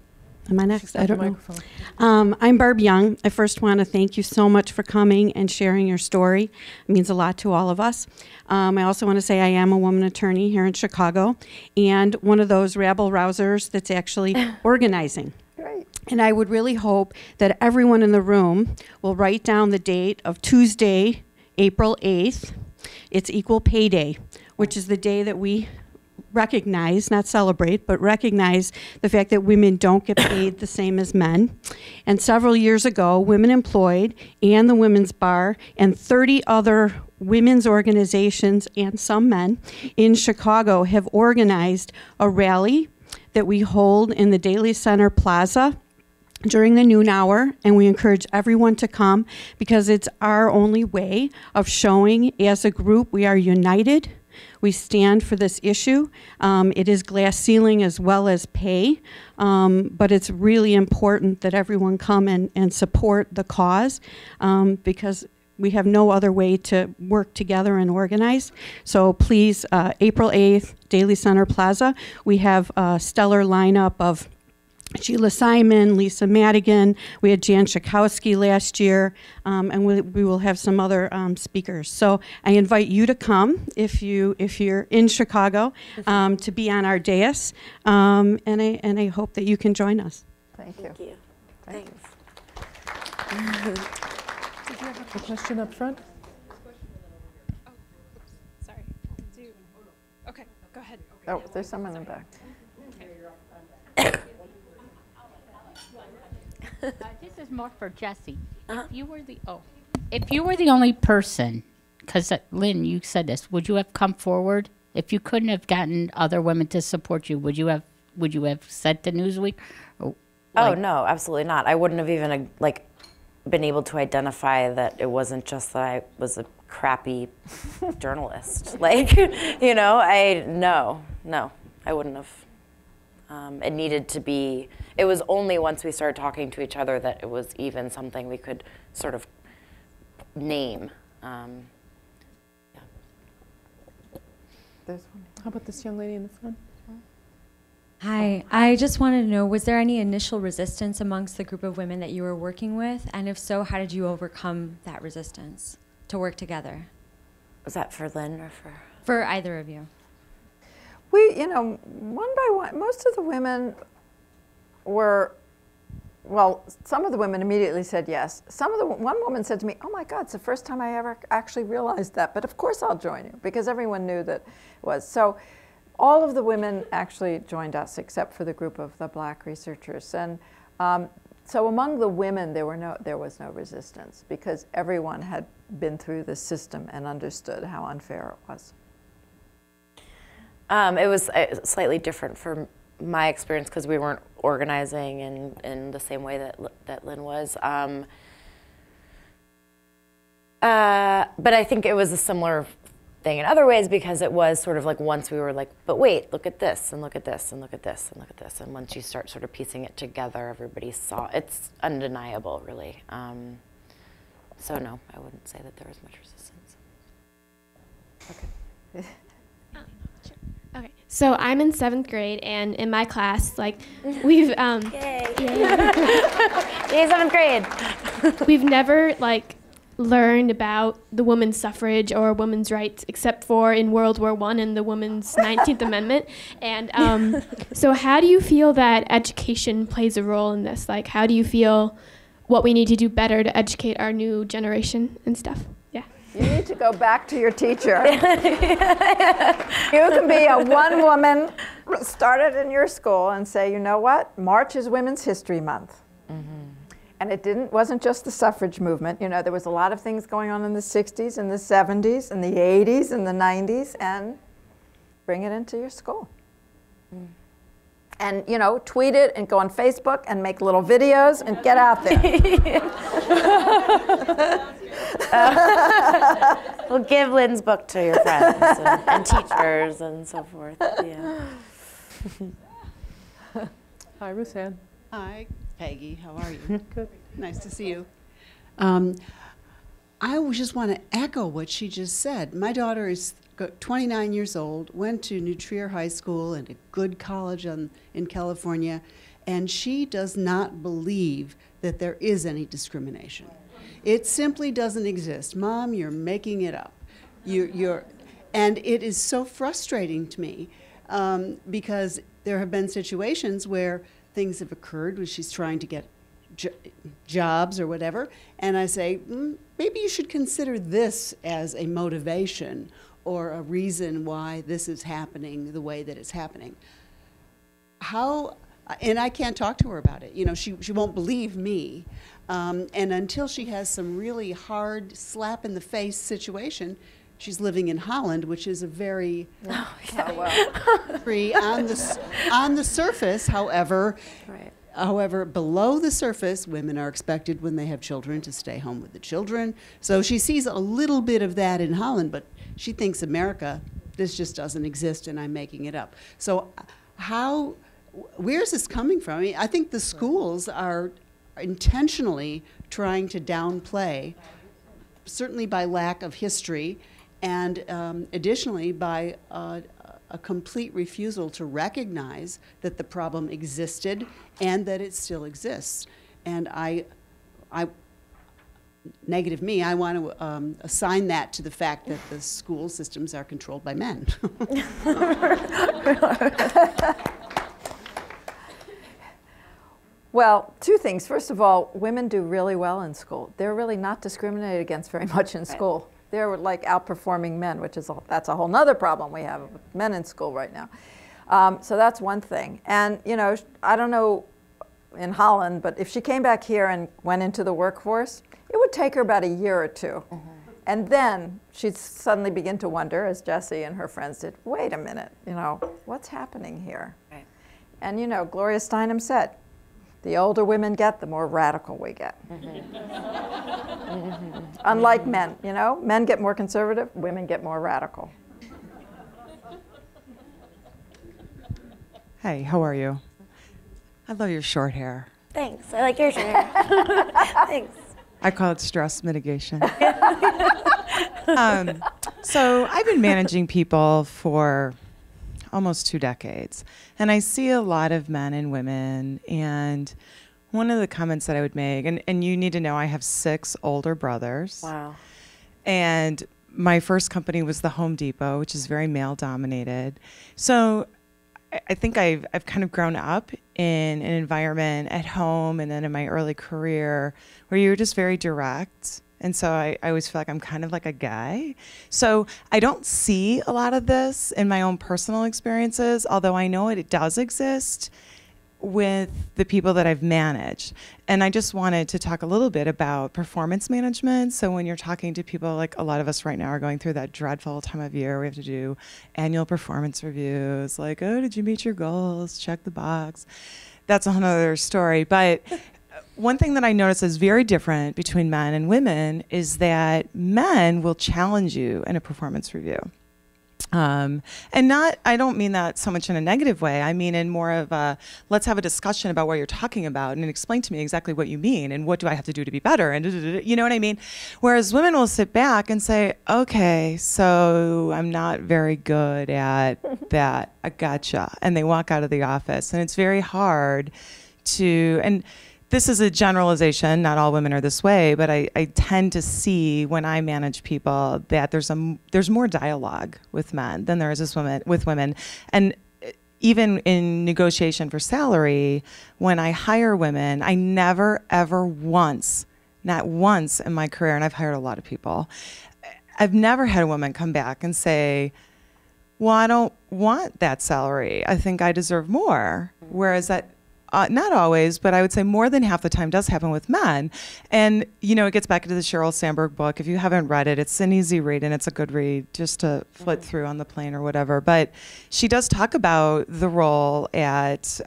Am I next? I don't know. Microphone. I'm Barb Young. I first want to thank you so much for coming and sharing your story. It means a lot to all of us. I also want to say I am a woman attorney here in Chicago, and one of those rabble-rousers that's actually organizing. Great. And I would really hope that everyone in the room will write down the date of Tuesday, April 8th. It's Equal Pay Day, which is the day that we recognize, not celebrate, but recognize the fact that women don't get paid the same as men. And several years ago, Women Employed and the Women's Bar and 30 other women's organizations and some men in Chicago have organized a rally that we hold in the Daily Center Plaza during the noon hour, and we encourage everyone to come because it's our only way of showing as a group we are united. We stand for this issue. It is glass ceiling as well as pay, but it's really important that everyone come and support the cause because we have no other way to work together and organize. So please, April 8th, Daly Center Plaza, we have a stellar lineup of Sheila Simon, Lisa Madigan, we had Jan Schakowsky last year, and we will have some other speakers. So I invite you to come if you're in Chicago to be on our dais, and I hope that you can join us. Thank you. Thank you. Thanks. Did you have a question up front? Sorry. Okay, go ahead. Oh, there's someone in the back. This is more for Jessie. If you were the only person, because Lynn, you said this, would you have come forward if you couldn't have gotten other women to support you? Would you have said to Newsweek? Or, Oh no, absolutely not. I wouldn't have even been able to identify that it wasn't just that I was a crappy journalist. I wouldn't have. It needed to be. It was only once we started talking to each other that it was even something we could sort of name. There's one. How about this young lady in the front? Hi, I just wanted to know, was there any initial resistance amongst the group of women that you were working with? And if so, how did you overcome that resistance to work together? Was that for Lynn or for? For either of you. We, one by one, most of the women were, well, some of the women immediately said yes. One woman said to me, "Oh my God, it's the first time I ever actually realized that, but of course I'll join you," because everyone knew that it was. So all of the women actually joined us except for the group of the black researchers. And so among the women, there was no resistance because everyone had been through the system and understood how unfair it was. It was slightly different from my experience because we weren't organizing in the same way that Lynn was. But I think it was a similar thing in other ways because it was sort of like once we were like, but wait, look at this and look at this and look at this and look at this. And once you start sort of piecing it together, everybody saw it's undeniable, really. So no, I wouldn't say that there was much resistance. Okay. Okay, so I'm in 7th grade, and in my class, we've Yay! Yay, 7th grade! we've never learned about the women's suffrage or women's rights except for in World War I and the Women's 19th Amendment. And so how do you feel that education plays a role in this? How do you feel what we need to do better to educate our new generation and stuff? Yeah. You need to go back to your teacher. You can be a one woman, start it in your school and say, you know what? March is Women's History Month. Mm-hmm. And it wasn't just the suffrage movement. There was a lot of things going on in the 60s and the 70s and the 80s and the 90s, and bring it into your school. Mm. And, tweet it and go on Facebook and make little videos and get out there. Well, give Lynn's book to your friends and teachers and so forth. Yeah. Hi, Ruth Ann. Hi, Peggy. How are you? Good. Nice to see you. I just want to echo what she just said. My daughter is 29 years old, went to New Trier High School and a good college in California, and she does not believe that there is any discrimination. It simply doesn't exist. Mom, you're making it up. And it is so frustrating to me because there have been situations where things have occurred where she's trying to get jobs or whatever, and I say, maybe you should consider this as a motivation or a reason why this is happening the way that it's happening. And I can't talk to her about it. She won't believe me. And until she has some really hard slap-in-the-face situation, she's living in Holland, which is a very free on the surface, however, right. However, below the surface, women are expected when they have children to stay home with the children. So she sees a little bit of that in Holland, but she thinks America, this just doesn't exist and I'm making it up. So where's this coming from? I mean, I think the schools are intentionally trying to downplay, certainly by lack of history, and additionally by a complete refusal to recognize that the problem existed and that it still exists. And negative me, I want to assign that to the fact that the school systems are controlled by men. Well, two things. First of all, women do really well in school. They're really not discriminated against very much in school. They're like outperforming men, which is that's a whole nother problem we have with men in school right now. So that's one thing. And you know, I don't know in Holland, but if she came back here and went into the workforce, it would take her about a year or two. And then she'd suddenly begin to wonder, as Jessie and her friends did, wait a minute, you know, what's happening here? Right. And you know, Gloria Steinem said, the older women get, the more radical we get. Unlike men, you know, men get more conservative, women get more radical. Hey, how are you? I love your short hair. Thanks. I like your short hair. Thanks. I call it stress mitigation. So I've been managing people for almost 2 decades, and I see a lot of men and women, and one of the comments that I would make, and you need to know I have 6 older brothers. Wow. And my first company was the Home Depot, which is very male dominated. So I think I've kind of grown up in an environment at home and then in my early career where you were just very direct. And so I always feel like I'm kind of like a guy. So I don't see a lot of this in my own personal experiences, although I know it does exist with the people that I've managed. And I just wanted to talk a little bit about performance management. So when you're talking to people, like a lot of us right now are going through that dreadful time of year, we have to do annual performance reviews, like, oh, did you meet your goals? Check the box. That's a whole other story. But one thing that I notice is very different between men and women is that men will challenge you in a performance review. And I don't mean that so much in a negative way. I mean in more of a, let's have a discussion about what you're talking about and explain to me exactly what you mean and what do I have to do to be better, and you know what I mean? Whereas women will sit back and say, okay, so I'm not very good at that. I gotcha. And they walk out of the office, and it's very hard to, and this is a generalization, not all women are this way, but I tend to see when I manage people that there's more dialogue with men than there is with women. And even in negotiation for salary, when I hire women, I never, ever once, not once in my career, and I've hired a lot of people, I've never had a woman come back and say, well, I don't want that salary. I think I deserve more. Whereas that, not always, but I would say more than half the time does happen with men. And, you know, it gets back into the Sheryl Sandberg book. If you haven't read it, it's an easy read and it's a good read just to flit through on the plane or whatever. But she does talk about the role at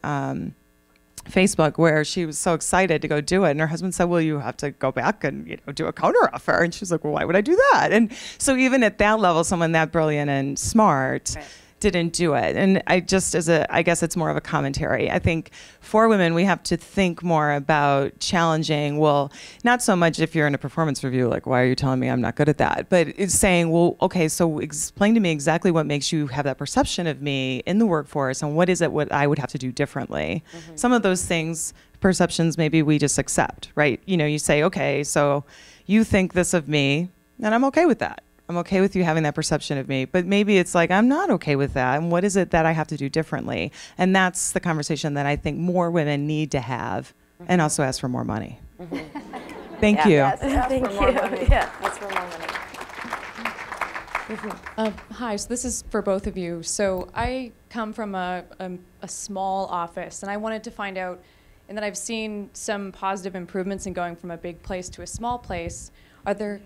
Facebook where she was so excited to go do it. And her husband said, well, you have to go back and, you know, do a counteroffer. And she's like, well, why would I do that? And so even at that level, someone that brilliant and smart didn't do it. And I just, I guess it's more of a commentary. I think for women, we have to think more about challenging, well, not so much if you're in a performance review, like, why are you telling me I'm not good at that? But it's saying, well, okay, so explain to me exactly what makes you have that perception of me in the workforce and what is it what I would have to do differently? Some of those things, perceptions, maybe we just accept, right? You know, you say, okay, so you think this of me, and I'm okay with that. I'm okay with you having that perception of me, but maybe it's like, I'm not okay with that. And what is it that I have to do differently? And that's the conversation that I think more women need to have and also ask for more money. Thank you. Yes, Thank you. Yeah, that's for more money. Hi, so this is for both of you. So I come from a small office, and I wanted to find out, and that I've seen some positive improvements in going from a big place to a small place. Are there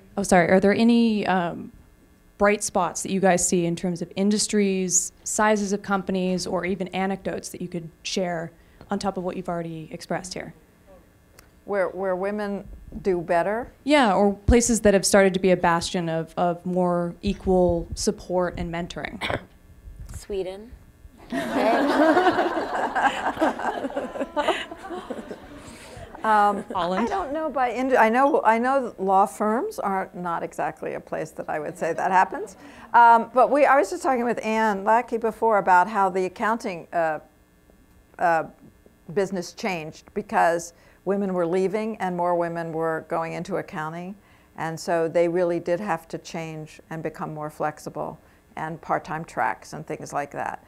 any bright spots that you guys see in terms of industries, sizes of companies, or even anecdotes that you could share on top of what you've already expressed here? Where women do better? Yeah, or places that have started to be a bastion of more equal support and mentoring. Sweden. I don't know I know law firms are not exactly a place that I would say that happens. But I was just talking with Ann Lackey before about how the accounting business changed because women were leaving and more women were going into accounting. And so they really did have to change and become more flexible and part-time tracks and things like that.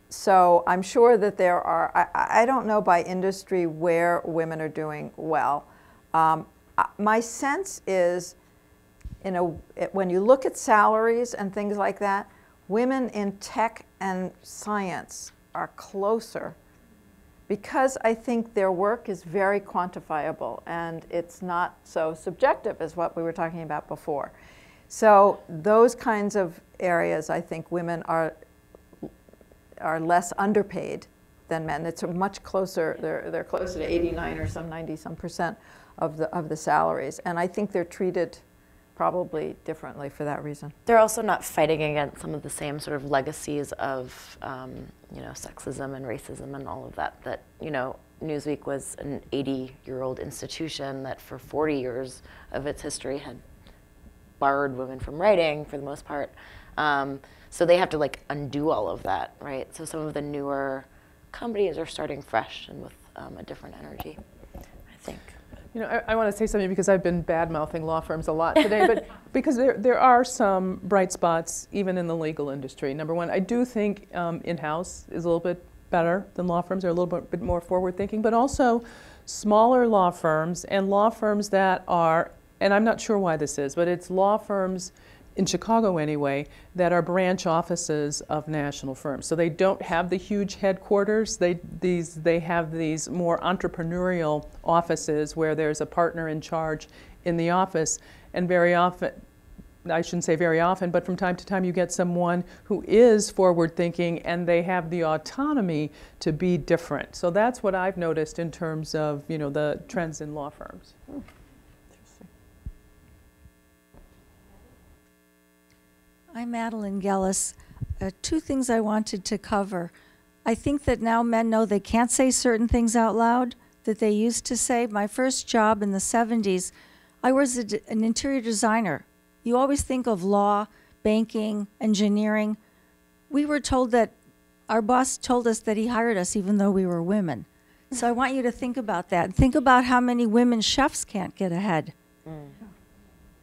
So I'm sure that there are, I don't know by industry where women are doing well. My sense is, when you look at salaries and things like that, women in tech and science are closer because I think their work is very quantifiable and it's not so subjective as what we were talking about before. So those kinds of areas, I think women are less underpaid than men. It's a much closer, they're closer to 89 or some 90% of the salaries. And I think they're treated probably differently for that reason. They're also not fighting against some of the same sort of legacies of, sexism and racism and all of that, Newsweek was an 80-year-old institution that for 40 years of its history had barred women from writing for the most part. So they have to undo all of that, right? So some of the newer companies are starting fresh and with a different energy, I think. I want to say something because I've been bad-mouthing law firms a lot today, but because there are some bright spots even in the legal industry. Number one, I do think in-house is a little bit better than law firms. They're a little bit more forward-thinking, but also smaller law firms and law firms that are, and I'm not sure why this is, but it's law firms in Chicago anyway, that are branch offices of national firms. So they don't have the huge headquarters. They have these more entrepreneurial offices where there's a partner in charge in the office. And very often, I shouldn't say very often, but from time to time you get someone who is forward thinking and they have the autonomy to be different. So that's what I've noticed in terms of, the trends in law firms. I'm Madeline Gellis. Two things I wanted to cover. I think that now men know they can't say certain things out loud that they used to say. My first job in the 70s, I was an interior designer. You always think of law, banking, engineering. We were told that our boss told us that he hired us even though we were women. So I want you to think about that. Think about how many women chefs can't get ahead.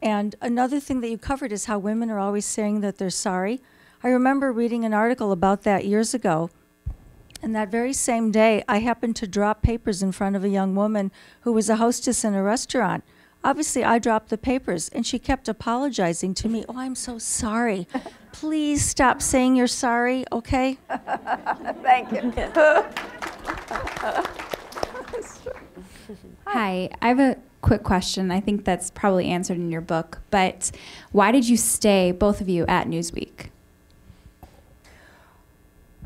And another thing that you covered is how women are always saying that they're sorry. I remember reading an article about that years ago. And that very same day, I happened to drop papers in front of a young woman who was a hostess in a restaurant. Obviously, I dropped the papers, and she kept apologizing to me. Oh, I'm so sorry. Please stop saying you're sorry, okay? Thank you. Hi, I have a quick question. I think that's probably answered in your book, but why did you stay, both of you, at Newsweek?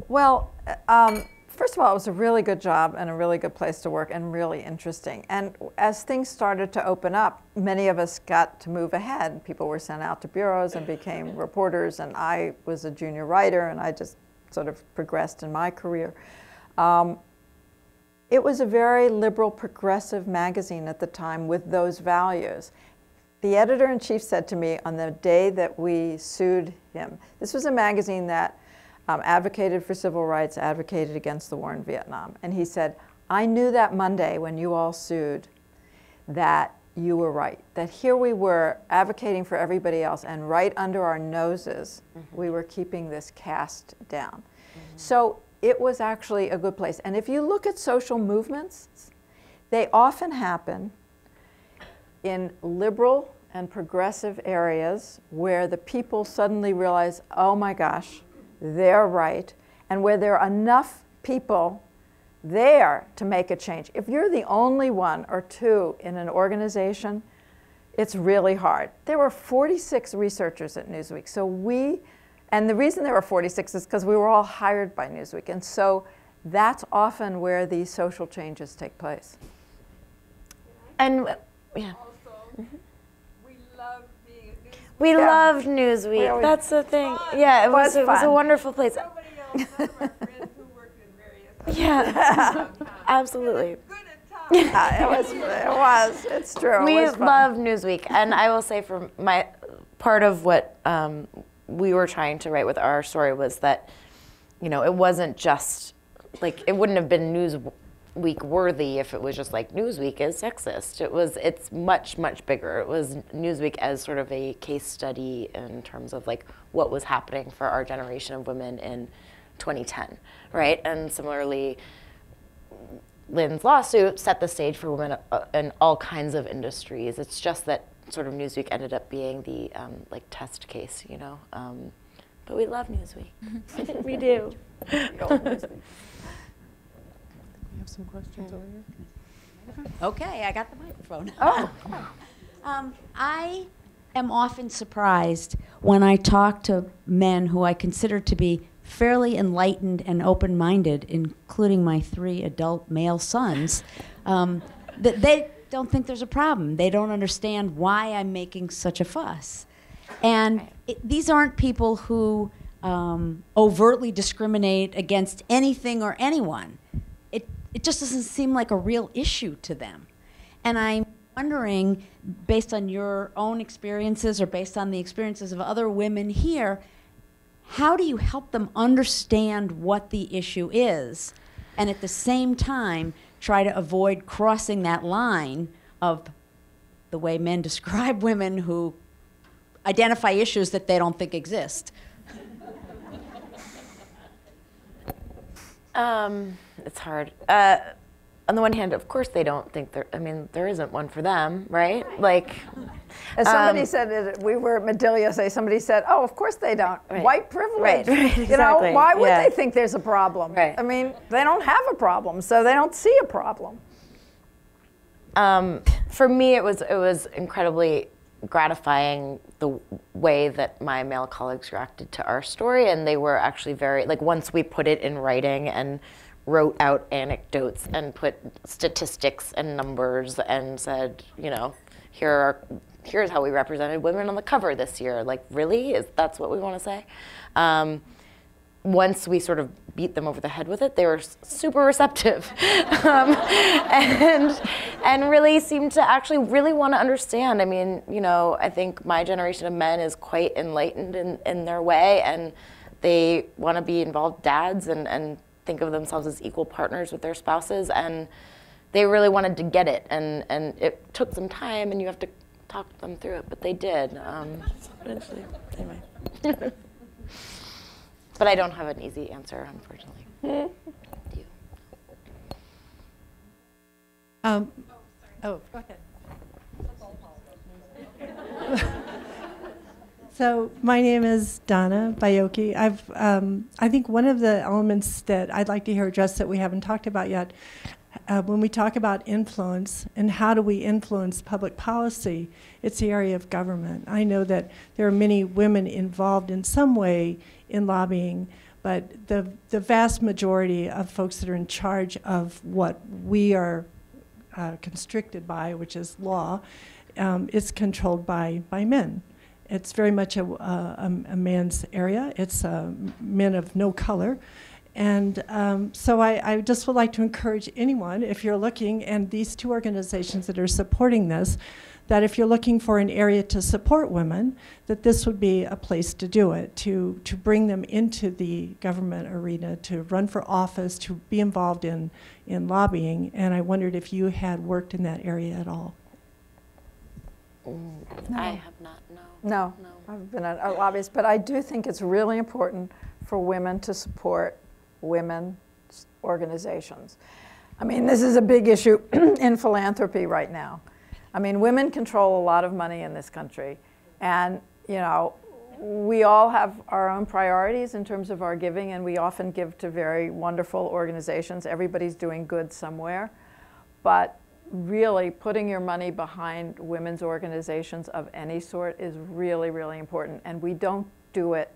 Well, first of all, it was a really good job and a really good place to work and really interesting. And as things started to open up, many of us got to move ahead. People were sent out to bureaus and became reporters, and I was a junior writer, and I just sort of progressed in my career. It was a very liberal, progressive magazine at the time with those values. The editor-in-chief said to me on the day that we sued him, this was a magazine that advocated for civil rights, advocated against the war in Vietnam. And he said, I knew that Monday when you all sued that you were right, that here we were advocating for everybody else, and right under our noses, we were keeping this caste down. So it was actually a good place. And if you look at social movements, they often happen in liberal and progressive areas where the people suddenly realize, oh my gosh, they're right, and where there are enough people there to make a change. If you're the only one or two in an organization, it's really hard. There were 46 researchers at Newsweek, and the reason there were 46 is because we were all hired by Newsweek, and so that's often where these social changes take place. And yeah. We loved Newsweek. That's the thing. Yeah, it was a wonderful place. Yeah, absolutely. It's true. We love Newsweek, and I will say, for my part of what we were trying to write with our story was that, you know, it wasn't just like, it wouldn't have been Newsweek worthy if it was just like Newsweek is sexist. It's much, much bigger. It was Newsweek as sort of a case study in terms of like what was happening for our generation of women in 2010, right? And similarly, Lynn's lawsuit set the stage for women in all kinds of industries. It's just that sort of Newsweek ended up being the like test case, you know. But we love Newsweek. We do. We have some questions over here. Okay, I got the microphone. Oh. I am often surprised when I talk to men who I consider to be fairly enlightened and open-minded, including my 3 adult male sons, that they don't think there's a problem. They don't understand why I'm making such a fuss. And these aren't people who overtly discriminate against anything or anyone. It just doesn't seem like a real issue to them. And I'm wondering, based on your own experiences or based on the experiences of other women here, how do you help them understand what the issue is and at the same time try to avoid crossing that line of the way men describe women who identify issues that they don't think exist? It's hard. On the one hand, of course, they don't think there isn't one for them, right? Like, as somebody said, we were at Medilia, somebody said, oh, of course they don't. Right. White privilege. Right, exactly. You know, why would they think there's a problem? Right. I mean, they don't have a problem, so they don't see a problem. For me, it was incredibly gratifying the way that my male colleagues reacted to our story, and they were actually very, like, once we put it in writing and wrote out anecdotes and put statistics and numbers and said, you know, here's how we represented women on the cover this year. Like, really? That's what we want to say? Once we sort of beat them over the head with it, they were super receptive and really seemed to actually really want to understand. I mean, you know, I think my generation of men is quite enlightened in their way, and they want to be involved dads and think of themselves as equal partners with their spouses, and they really wanted to get it, and it took some time, and you have to talk them through it, but they did. Eventually, anyway. But I don't have an easy answer, unfortunately. Do you? Go ahead. So my name is Donna Bayoki. I think one of the elements that I'd like to hear addressed that we haven't talked about yet, when we talk about influence and how do we influence public policy, it's the area of government. I know that there are many women involved in some way in lobbying, but the vast majority of folks that are in charge of what we are constricted by, which is law, is controlled by men. It's very much a man's area. It's men of no color. And so I just would like to encourage anyone, if you're looking, and these 2 organizations that are supporting this, that if you're looking for an area to support women, that this would be a place to do it, to bring them into the government arena, to run for office, to be involved in lobbying. And I wondered if you had worked in that area at all. No. I have not, no. No, I've been a lobbyist, but I do think it's really important for women to support women's organizations. I mean, this is a big issue in philanthropy right now. I mean, women control a lot of money in this country, and, you know, we all have our own priorities in terms of our giving, and we often give to very wonderful organizations. Everybody's doing good somewhere, but really putting your money behind women's organizations of any sort is really, really important, and we don't do it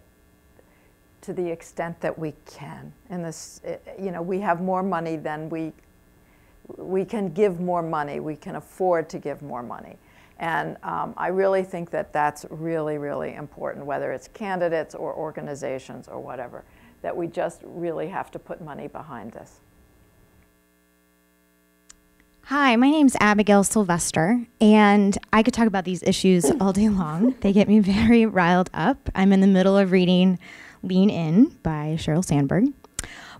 to the extent that we can. In this, we have more money than we can give more money. We can afford to give more money. And I really think that that's really, really important, whether it's candidates or organizations or whatever, that we just really have to put money behind this. Hi, my name's Abigail Sylvester, and I could talk about these issues all day long. They get me very riled up. I'm in the middle of reading Lean In by Sheryl Sandberg.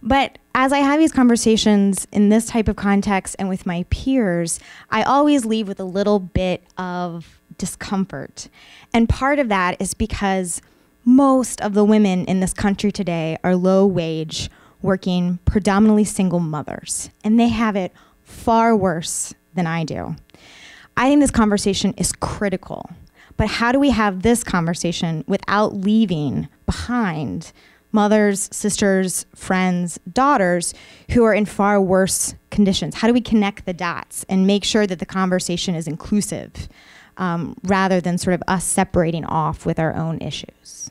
But as I have these conversations in this type of context and with my peers, I always leave with a little bit of discomfort. And part of that is because most of the women in this country today are low wage, working, predominantly single mothers, and they have it far worse than I do. I think this conversation is critical, but how do we have this conversation without leaving behind mothers, sisters, friends, daughters who are in far worse conditions? How do we connect the dots and make sure that the conversation is inclusive rather than sort of us separating off with our own issues?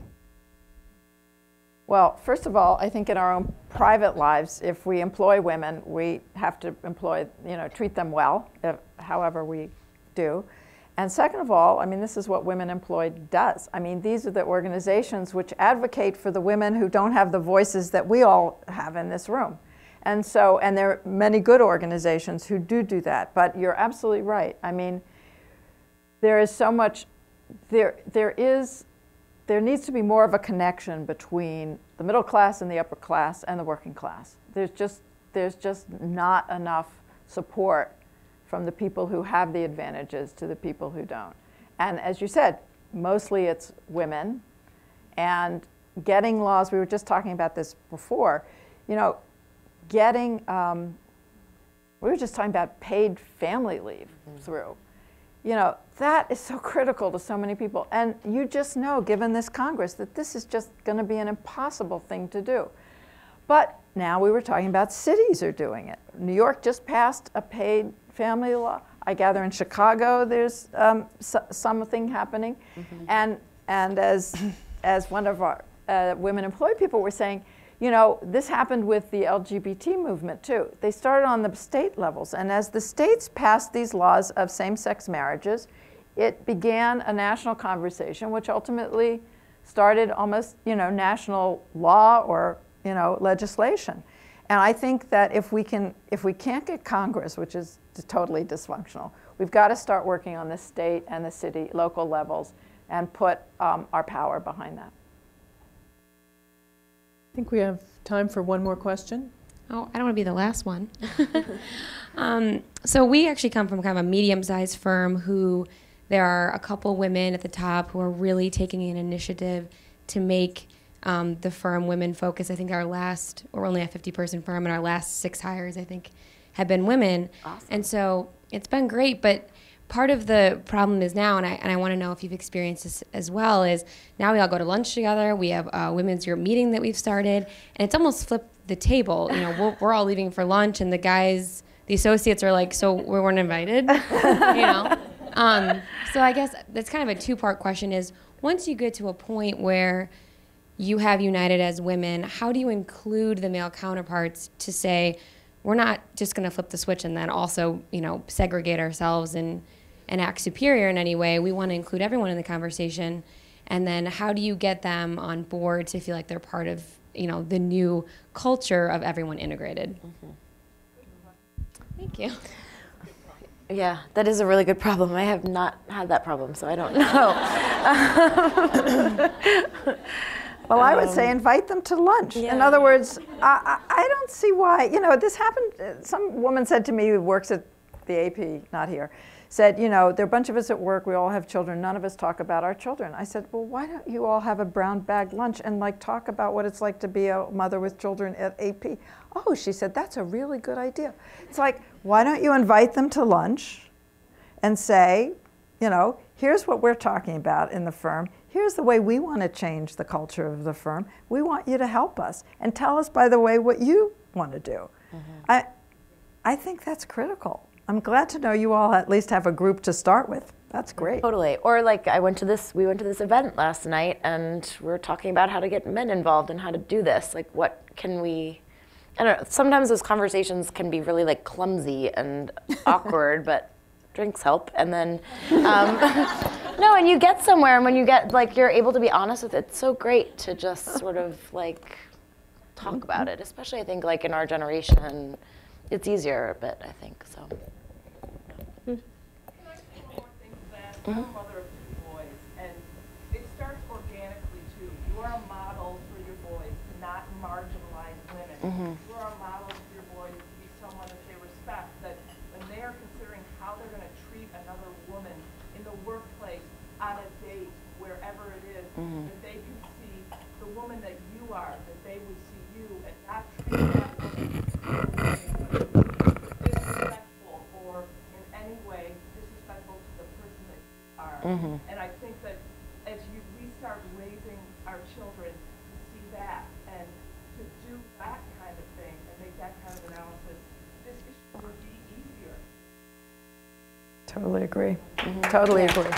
Well, first of all, I think in our own private lives, if we employ women, we have to treat them well, however we do. And second of all, I mean, this is what Women Employed does. I mean, these are the organizations which advocate for the women who don't have the voices that we all have in this room. And there are many good organizations who do that. But you're absolutely right. I mean, there is so much, there needs to be more of a connection between the middle class and the upper class and the working class. There's just not enough support from the people who have the advantages to the people who don't. And as you said, mostly it's women. And getting laws, we were just talking about this before, we were just talking about paid family leave through. That is so critical to so many people. And you just know, given this Congress, that this is just going to be an impossible thing to do. But now we were talking about cities are doing it. New York just passed a paid family law. I gather in Chicago there's something happening. Mm-hmm. And as one of our women employed people were saying, this happened with the LGBT movement too. They started on the state levels, and as the states passed these laws of same-sex marriages, it began a national conversation, which ultimately started almost, national law or, legislation. And I think that if we can't get Congress, which is totally dysfunctional, we've got to start working on the state and the city, local levels, and put our power behind that. I think we have time for one more question. Oh, I don't want to be the last one. So we actually come from kind of a medium-sized firm who there are a couple women at the top who are really taking an initiative to make the firm women focused. I think we're only a 50-person firm, and our last 6 hires, I think, have been women. Awesome. And so it's been great, but part of the problem is now, and I want to know if you've experienced this as well, is now we all go to lunch together. We have a women's group meeting that we've started, and it's almost flipped the table. We're all leaving for lunch, and the associates are like, so we weren't invited, So I guess that's kind of a two-part question is, once you get to a point where you have united as women, how do you include the male counterparts to say, we're not just going to flip the switch and then also, segregate ourselves and act superior in any way. We want to include everyone in the conversation. And then how do you get them on board to feel like they're part of, the new culture of everyone integrated? Mm-hmm. Thank you. Yeah, that is a really good problem. I have not had that problem, so I don't know. Well, I would say invite them to lunch. Yeah. In other words, I don't see why, this happened. Some woman said to me who works at the AP, not here, said, there are a bunch of us at work, we all have children, none of us talk about our children. I said, well, why don't you all have a brown bag lunch and talk about what it's like to be a mother with children at AP? Oh, she said, that's a really good idea. It's like, why don't you invite them to lunch and say, here's what we're talking about in the firm. Here's the way we want to change the culture of the firm. We want you to help us. And tell us, by the way, what you want to do. Mm-hmm. I think that's critical. I'm glad to know you all at least have a group to start with. That's great. Totally. Or like we went to this event last night and we were talking about how to get men involved and how to do this. Like what can we, I don't know, sometimes those conversations can be really like clumsy and awkward, but drinks help. And then, no, and you get somewhere, and when you get, like, you're able to be honest with it, it's so great to just sort of like talk about it, especially I think like in our generation, it's easier a bit, I think, so. I'm a mother of 2 boys, and it starts organically too. You are a model for your boys to not marginalize women. You are a model for your boys to be someone that they respect, that when they are considering how they're going to treat another woman in the workplace, on a date, wherever it is, that they can see the woman that you are, that they would see you, and not treat that woman disrespectful or in any way disrespectful to the person that you are. And I think that as we start raising our children to see that and to do that kind of thing and make that kind of analysis, this issue would be easier. Totally agree. Totally agree.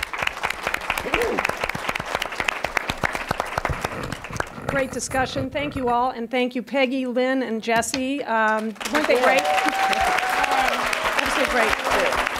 Great discussion. Thank you all, and thank you, Peggy, Lynn, and Jessie. Weren't they great? Absolutely great.